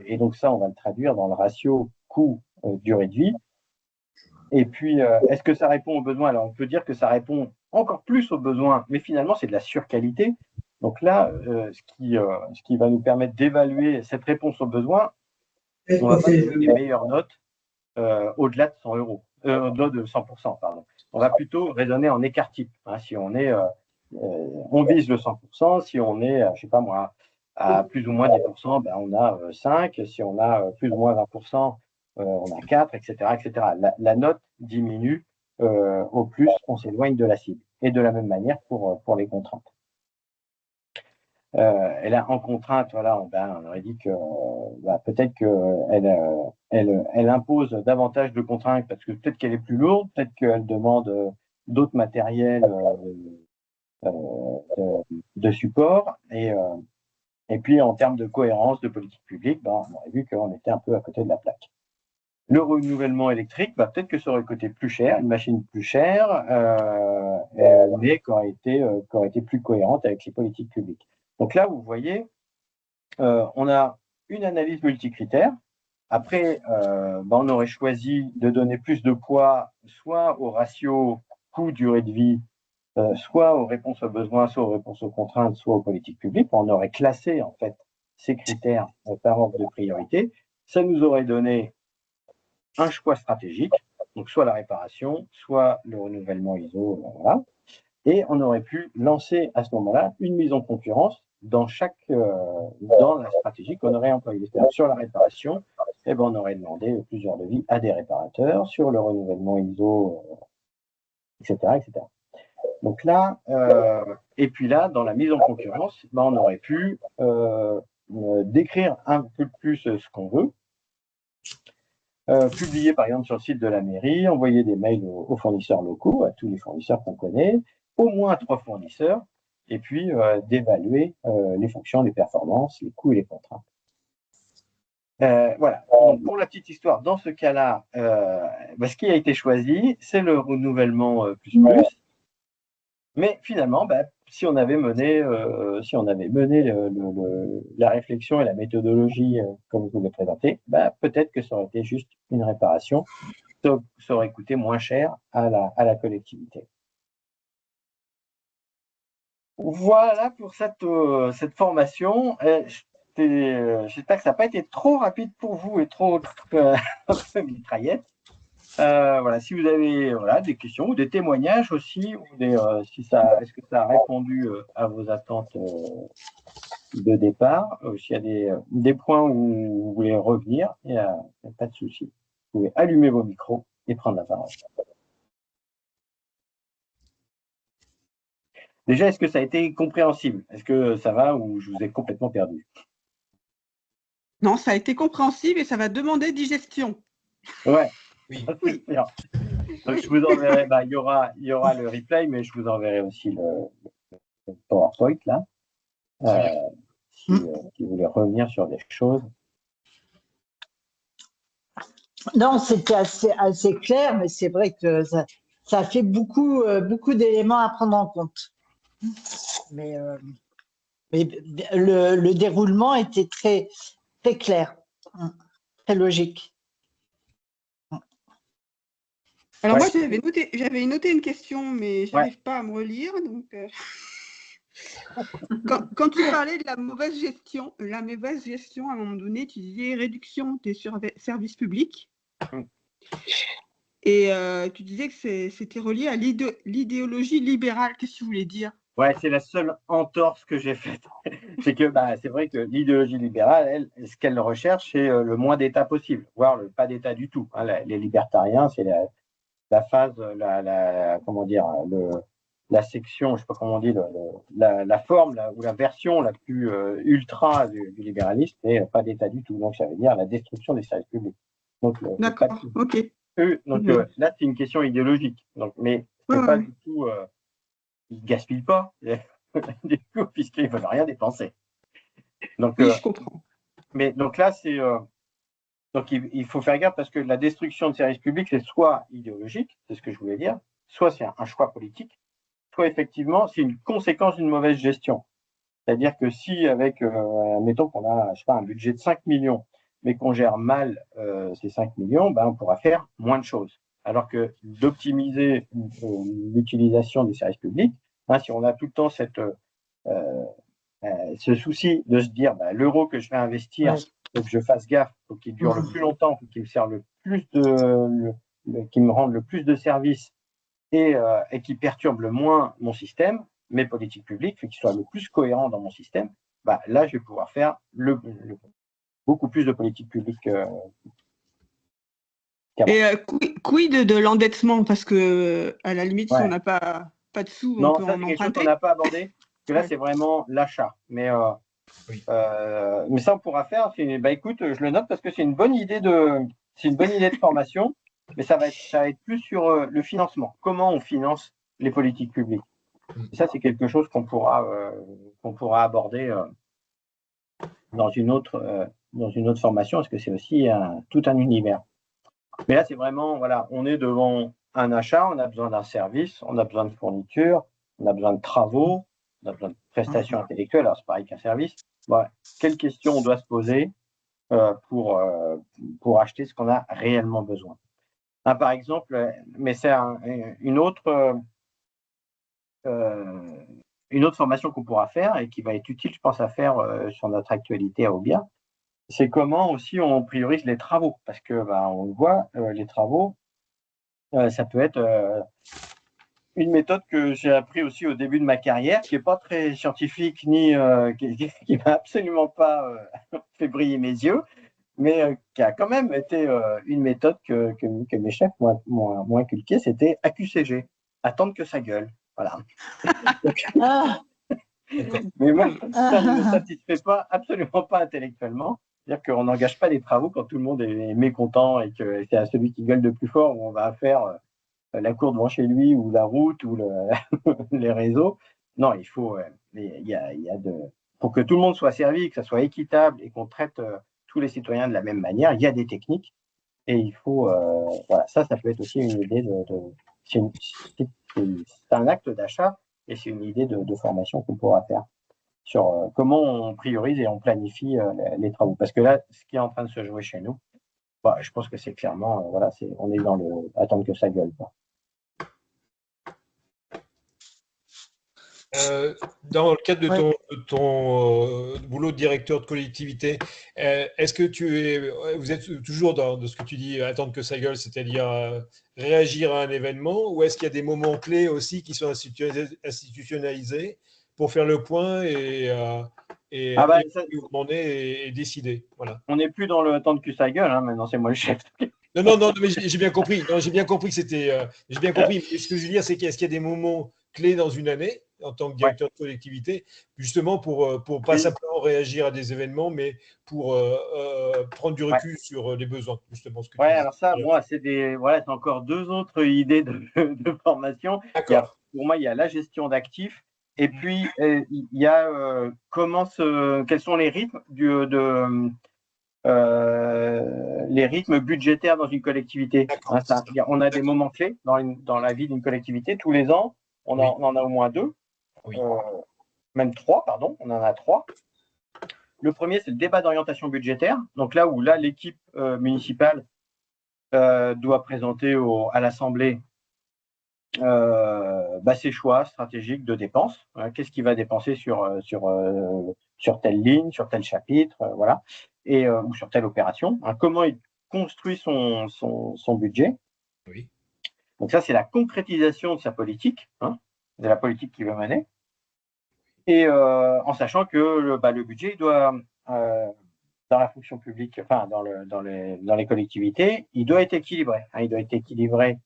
Et donc ça, on va le traduire dans le ratio coût-durée de vie. Et puis, est-ce que ça répond aux besoins? Alors, on peut dire que ça répond encore plus aux besoins, mais finalement, c'est de la surqualité. Donc là, ce qui va nous permettre d'évaluer cette réponse aux besoins, on va pas donner des meilleures notes au-delà de 100 €, au-delà de 100%, pardon. On va plutôt raisonner en écart type. Hein, si on vise le 100%, si on est, je sais pas moi, à plus ou moins 10%, ben, on a 5. Si on a plus ou moins 20%, on a 4, etc. etc. La note diminue au plus on s'éloigne de la cible. Et de la même manière pour les contraintes. Et là, en contrainte, voilà, on aurait dit que peut-être qu'elle impose davantage de contraintes parce que peut-être qu'elle est plus lourde, peut-être qu'elle demande d'autres matériels de support. Et puis, en termes de cohérence de politique publique, on aurait vu qu'on était un peu à côté de la plaque. Le renouvellement électrique, peut-être que ça aurait coûté plus cher, une machine plus chère, mais qui aurait été plus cohérente avec les politiques publiques. Donc là, vous voyez, on a une analyse multicritère. Après, on aurait choisi de donner plus de poids soit au ratio coût-durée de vie, soit aux réponses aux besoins, soit aux réponses aux contraintes, soit aux politiques publiques. On aurait classé en fait ces critères par ordre de priorité. Ça nous aurait donné un choix stratégique, donc soit la réparation, soit le renouvellement ISO, voilà. Et on aurait pu lancer à ce moment-là une mise en concurrence dans la stratégie qu'on aurait employée. C'est-à-dire sur la réparation, on aurait demandé plusieurs devis à des réparateurs, sur le renouvellement ISO, etc., etc. Donc là, et puis là, dans la mise en concurrence, on aurait pu décrire un peu plus ce qu'on veut, publier par exemple sur le site de la mairie, envoyer des mails aux fournisseurs locaux, à tous les fournisseurs qu'on connaît, au moins 3 fournisseurs, et puis d'évaluer les fonctions, les performances, les coûts et les contraintes. Voilà. Donc, pour la petite histoire, dans ce cas-là, ce qui a été choisi, c'est le renouvellement plus. Mais finalement, si on avait mené la réflexion et la méthodologie comme je vous l'ai présenté, peut-être que ça aurait été juste une réparation. Ça aurait coûté moins cher à la collectivité. Voilà pour cette formation. J'espère que ça n'a pas été trop rapide pour vous et trop mitraillette. Voilà, si vous avez des questions ou des témoignages aussi, ou est-ce que ça a répondu à vos attentes de départ, s'il y a des points où vous voulez revenir, il n'y a pas de souci. Vous pouvez allumer vos micros et prendre la parole. Déjà, est-ce que ça a été compréhensible? Est-ce que ça va ou je vous ai complètement perdu? Non, ça a été compréhensible et ça va demander digestion. Ouais. Oui. Donc, je vous enverrai, il y aura le replay, mais je vous enverrai aussi le PowerPoint là. Si vous voulez revenir sur des choses. Non, c'était assez clair, mais c'est vrai que ça fait beaucoup d'éléments à prendre en compte. Mais le déroulement était très, très clair, très logique. Alors moi, j'avais noté une question, mais je n'arrive pas à me relire. Donc, quand tu parlais de la mauvaise gestion, à un moment donné, tu disais réduction des services publics. Et tu disais que c'était relié à l'idéologie libérale. Qu'est-ce que tu voulais dire? Ouais, c'est la seule entorse que j'ai faite. C'est que c'est vrai que l'idéologie libérale, elle, ce qu'elle recherche, c'est le moins d'État possible, voire pas d'État du tout. Hein, les libertariens, c'est la phase, comment dire, la section, je ne sais pas comment on dit, la forme ou la version la plus ultra du libéralisme, et pas d'État du tout. Donc, ça veut dire la destruction des services publics. D'accord, ok. Donc là, c'est une question idéologique. Donc, mais c'est pas du tout. Ils ne gaspillent pas, du coup, puisqu'ils ne veulent rien dépenser. Donc, oui, je comprends. Mais donc là, donc il faut faire gaffe parce que la destruction de services publics, c'est soit idéologique, c'est ce que je voulais dire, soit c'est un choix politique, soit effectivement, c'est une conséquence d'une mauvaise gestion. C'est-à-dire que si, admettons qu'on a, un budget de 5 millions, mais qu'on gère mal ces 5 millions, on pourra faire moins de choses. Alors que d'optimiser l'utilisation des services publics, si on a tout le temps ce souci de se dire l'euro que je vais investir, il faut que je fasse gaffe, il faut qu'il dure le plus longtemps, il faut qu'il me serve qu'il me rende le plus de services et qu'il perturbe le moins mon système, mes politiques publiques, qu'il soit le plus cohérent dans mon système, bah, là, je vais pouvoir faire beaucoup plus de politique publique. Et quid de l'endettement? Parce que, à la limite, si on n'a pas de sous, on peut ça, en c'est quelque chose qu'on emprunter. n'a pas abordé. Parce que là, c'est vraiment l'achat. Mais ça, on pourra faire. Bah, écoute, je le note parce que c'est une bonne idée de formation. Mais ça va être plus sur le financement. Comment on finance les politiques publiques? Et ça, c'est quelque chose qu'on pourra aborder dans une autre formation, parce que c'est aussi tout un univers. Mais là, c'est vraiment, voilà, on est devant un achat, on a besoin d'un service, on a besoin de fournitures, on a besoin de travaux, on a besoin de prestations intellectuelles. Alors, c'est pareil qu'un service. Voilà. Quelles questions on doit se poser pour acheter ce qu'on a réellement besoin? Par exemple, mais c'est une autre formation qu'on pourra faire et qui va être utile, je pense, à faire sur notre actualité à Aubia, c'est comment aussi on priorise les travaux. Parce que, on le voit, les travaux, ça peut être une méthode que j'ai appris aussi au début de ma carrière, qui n'est pas très scientifique, ni qui m'a absolument pas fait briller mes yeux, mais qui a quand même été une méthode que mes chefs m'ont inculquée, c'était AQCG, attendre que ça gueule. Voilà. Mais moi, ça ne me satisfait pas, absolument pas intellectuellement. C'est-à-dire qu'on n'engage pas des travaux quand tout le monde est mécontent et que c'est à celui qui gueule le plus fort où on va faire la cour devant chez lui ou la route ou les réseaux. Non, il faut, pour que tout le monde soit servi, que ça soit équitable et qu'on traite tous les citoyens de la même manière, il y a des techniques et il faut, voilà, ça peut être aussi une idée c'est un acte d'achat et c'est une idée de formation qu'on pourra faire sur comment on priorise et on planifie les travaux. Parce que là, ce qui est en train de se jouer chez nous, je pense que c'est clairement, voilà, on est dans le attendre que ça gueule. Dans le cadre de ton boulot de directeur de collectivité, est-ce que vous êtes toujours dans ce que tu dis, attendre que ça gueule, c'est-à-dire réagir à un événement, ou est-ce qu'il y a des moments clés aussi qui sont institutionnalisés pour faire le point et où on est et décider? Voilà. On n'est plus dans le attendre que ça gueule, maintenant c'est moi le chef. Non, mais j'ai bien compris. Non, j'ai bien compris que c'était. J'ai bien compris. Mais ce que je veux dire, c'est est-ce qu'il y a des moments clés dans une année en tant que directeur de collectivité, justement pour pas simplement réagir à des événements, mais pour prendre du recul sur les besoins, justement. Ce que alors ça, moi, c'est encore deux autres idées de formation. Pour moi, il y a la gestion d'actifs, et puis il y a quels sont les rythmes les rythmes budgétaires dans une collectivité. On a des moments clés dans la vie d'une collectivité. Tous les ans, on en a au moins deux. Même trois, pardon, on en a trois. Le premier, c'est le débat d'orientation budgétaire. Donc là où l'équipe municipale doit présenter à l'Assemblée ses choix stratégiques de dépenses. Qu'est-ce qu'il va dépenser sur telle ligne, sur tel chapitre, voilà, ou sur telle opération. Comment il construit son budget. Donc ça, c'est la concrétisation de sa politique, de la politique qu'il veut mener. Et en sachant que le budget, il doit, dans la fonction publique, enfin dans les collectivités, il doit être équilibré. Il doit être équilibré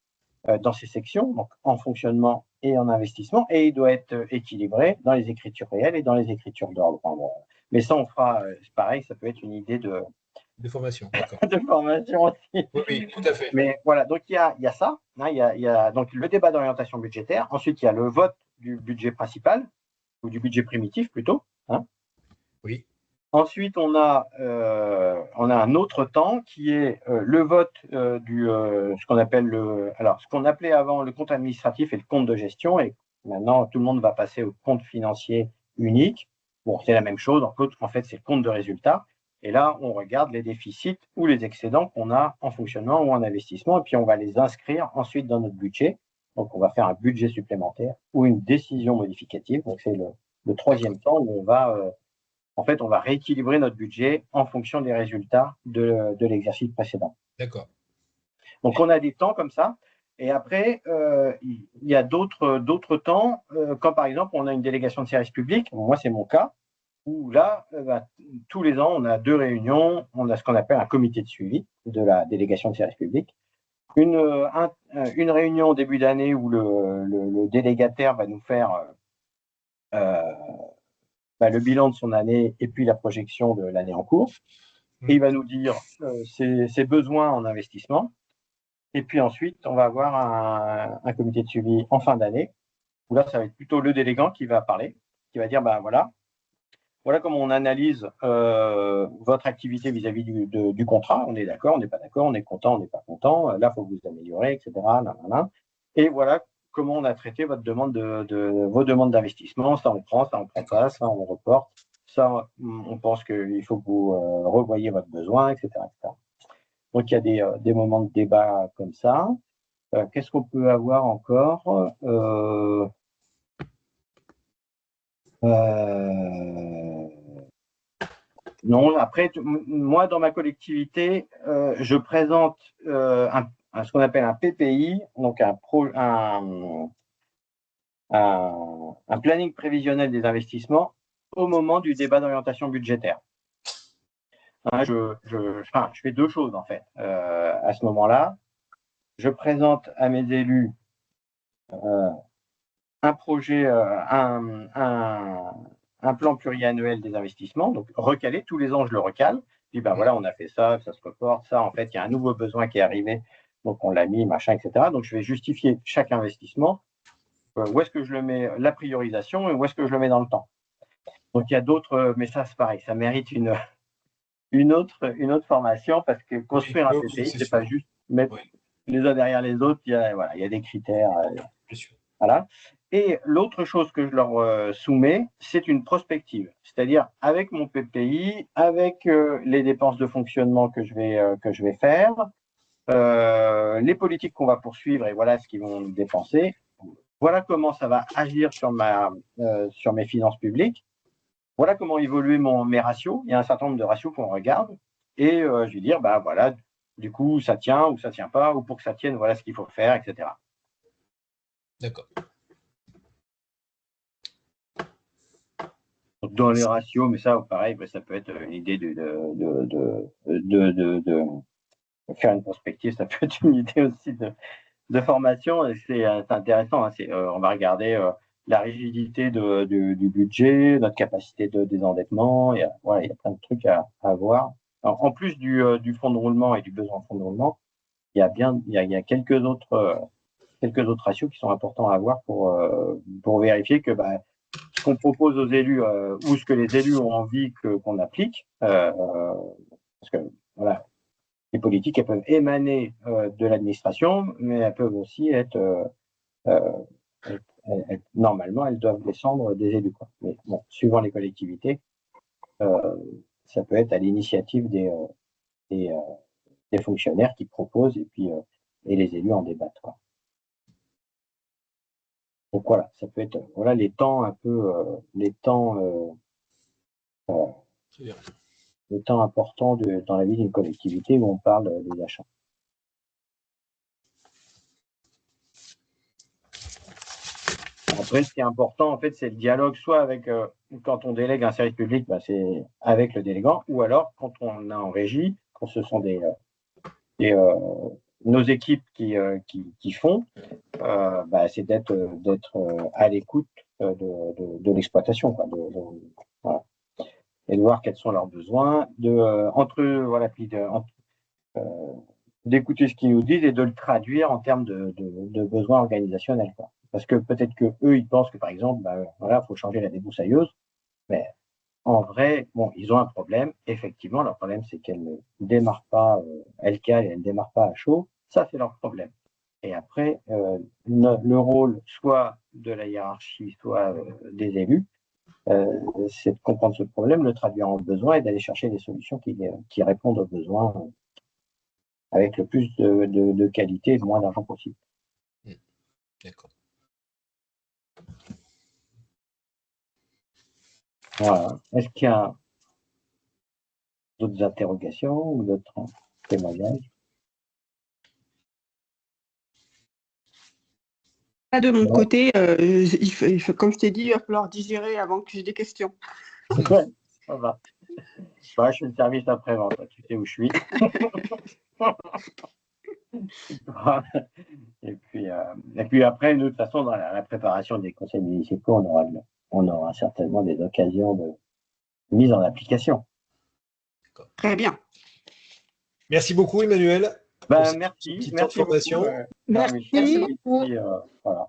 dans ses sections, donc en fonctionnement et en investissement, et il doit être équilibré dans les écritures réelles et dans les écritures d'ordre. Mais ça, on fera, c'est pareil, ça peut être une idée de formation. de formation aussi. Oui, tout à fait. Mais voilà, donc il y a ça, il y a donc le débat d'orientation budgétaire, ensuite il y a le vote du budget principal, ou du budget primitif plutôt. Oui. Ensuite, on a un autre temps qui est le vote ce qu'on appelle ce qu'on appelait avant le compte administratif et le compte de gestion, et maintenant tout le monde va passer au compte financier unique. Bon, c'est la même chose, en fait c'est le compte de résultat, et là on regarde les déficits ou les excédents qu'on a en fonctionnement ou en investissement, et puis on va les inscrire ensuite dans notre budget. Donc on va faire un budget supplémentaire ou une décision modificative. Donc c'est le troisième temps où on va on va rééquilibrer notre budget en fonction des résultats de l'exercice précédent. D'accord. Donc, on a des temps comme ça. Et après, il y a d'autres temps, quand par exemple, on a une délégation de service public. Moi, c'est mon cas. où là, tous les ans, on a 2 réunions. On a ce qu'on appelle un comité de suivi de la délégation de service public. Une réunion au début d'année où le délégataire va nous faire le bilan de son année et puis la projection de l'année en cours. Et il va nous dire ses besoins en investissement. Et puis ensuite, on va avoir un comité de suivi en fin d'année, où là, ça va être plutôt le délégant qui va parler, qui va dire, voilà comment on analyse votre activité vis-à-vis du contrat. On est d'accord, on n'est pas d'accord, on est content, on n'est pas content. Là, il faut que vous améliorez, etc. Et voilà comment on a traité vos demandes d'investissement. Ça, on prend pas, ça, on reporte. Ça, on pense qu'il faut que vous revoyiez votre besoin, etc., etc. Donc, il y a des moments de débat comme ça. Qu'est-ce qu'on peut avoir encore Non, après, moi, dans ma collectivité, je présente ce qu'on appelle un PPI, donc un planning prévisionnel des investissements au moment du débat d'orientation budgétaire. Je fais 2 choses, en fait, à ce moment-là. Je présente à mes élus un projet, un plan pluriannuel des investissements, donc recalé, tous les ans je le recale, puis voilà, on a fait ça se reporte, ça en fait, il y a un nouveau besoin qui est arrivé, donc on l'a mis, machin, etc. Donc je vais justifier chaque investissement, où est-ce que je le mets, la priorisation, et où est-ce que je le mets dans le temps. Donc il y a d'autres, mais ça c'est pareil, ça mérite une autre formation, parce que construire un PPI, c'est pas juste mettre les uns derrière les autres, il y a des critères. Voilà. Et l'autre chose que je leur soumets, c'est une prospective. C'est-à-dire, avec mon PPI, avec les dépenses de fonctionnement que je vais faire, les politiques qu'on va poursuivre et voilà ce qu'ils vont dépenser. Voilà comment ça va agir sur mes finances publiques. Voilà comment évoluer mes ratios. Il y a un certain nombre de ratios qu'on regarde. Et je vais dire, voilà, du coup, ça tient ou ça tient pas, ou pour que ça tienne, voilà ce qu'il faut faire, etc. D'accord. Dans les ratios, mais ça, pareil, ça peut être une idée de faire une prospective, ça peut être une idée aussi de formation. C'est intéressant. On va regarder la rigidité du budget, notre capacité de désendettement. Il y a plein de trucs à voir. Alors, en plus du fonds de roulement et du besoin de fonds de roulement, il y a quelques autres ratios qui sont importants à avoir pour vérifier que ce qu'on propose aux élus ou ce que les élus ont envie qu'on applique, parce que voilà, les politiques, elles peuvent émaner de l'administration, mais elles peuvent aussi normalement, elles doivent descendre des élus, quoi. Mais bon, suivant les collectivités, ça peut être à l'initiative des fonctionnaires qui proposent et les élus en débattent, quoi. Donc voilà, ça peut être les temps un peu les temps importants dans la vie d'une collectivité où on parle des achats. Après, ce qui est important, en fait, c'est le dialogue, soit avec, quand on délègue un service public, c'est avec le délégant, ou alors quand on est en régie, quand ce sont nos équipes qui font, c'est d'être à l'écoute de l'exploitation, quoi, voilà. Et de voir quels sont leurs besoins, d'écouter ce qu'ils nous disent et de le traduire en termes de besoins organisationnels, quoi. Parce que peut-être que eux, ils pensent que, par exemple, faut changer la débroussailleuse, mais en vrai, ils ont un problème. Effectivement, leur problème, c'est qu'elle ne démarre pas, elle cale et elle ne démarre pas à chaud. Ça, c'est leur problème. Et après, le rôle, soit de la hiérarchie, soit des élus, c'est de comprendre ce problème, le traduire en besoin et d'aller chercher des solutions qui répondent aux besoins avec le plus de qualité et le moins d'argent possible. D'accord. Voilà. Est-ce qu'il y a d'autres interrogations ou d'autres témoignages? Pas de mon côté, comme je t'ai dit, il va falloir digérer avant que j'ai des questions. Ouais, ça va. Bah, je fais le service après-vente, tu sais où je suis. Et puis après, de toute façon, dans la préparation des conseils municipaux, on aura certainement des occasions de mise en application. Très bien. Merci beaucoup, Emmanuel. Ben, pour cette merci petite information. beaucoup. Merci. Jean-Michel. Et puis, voilà.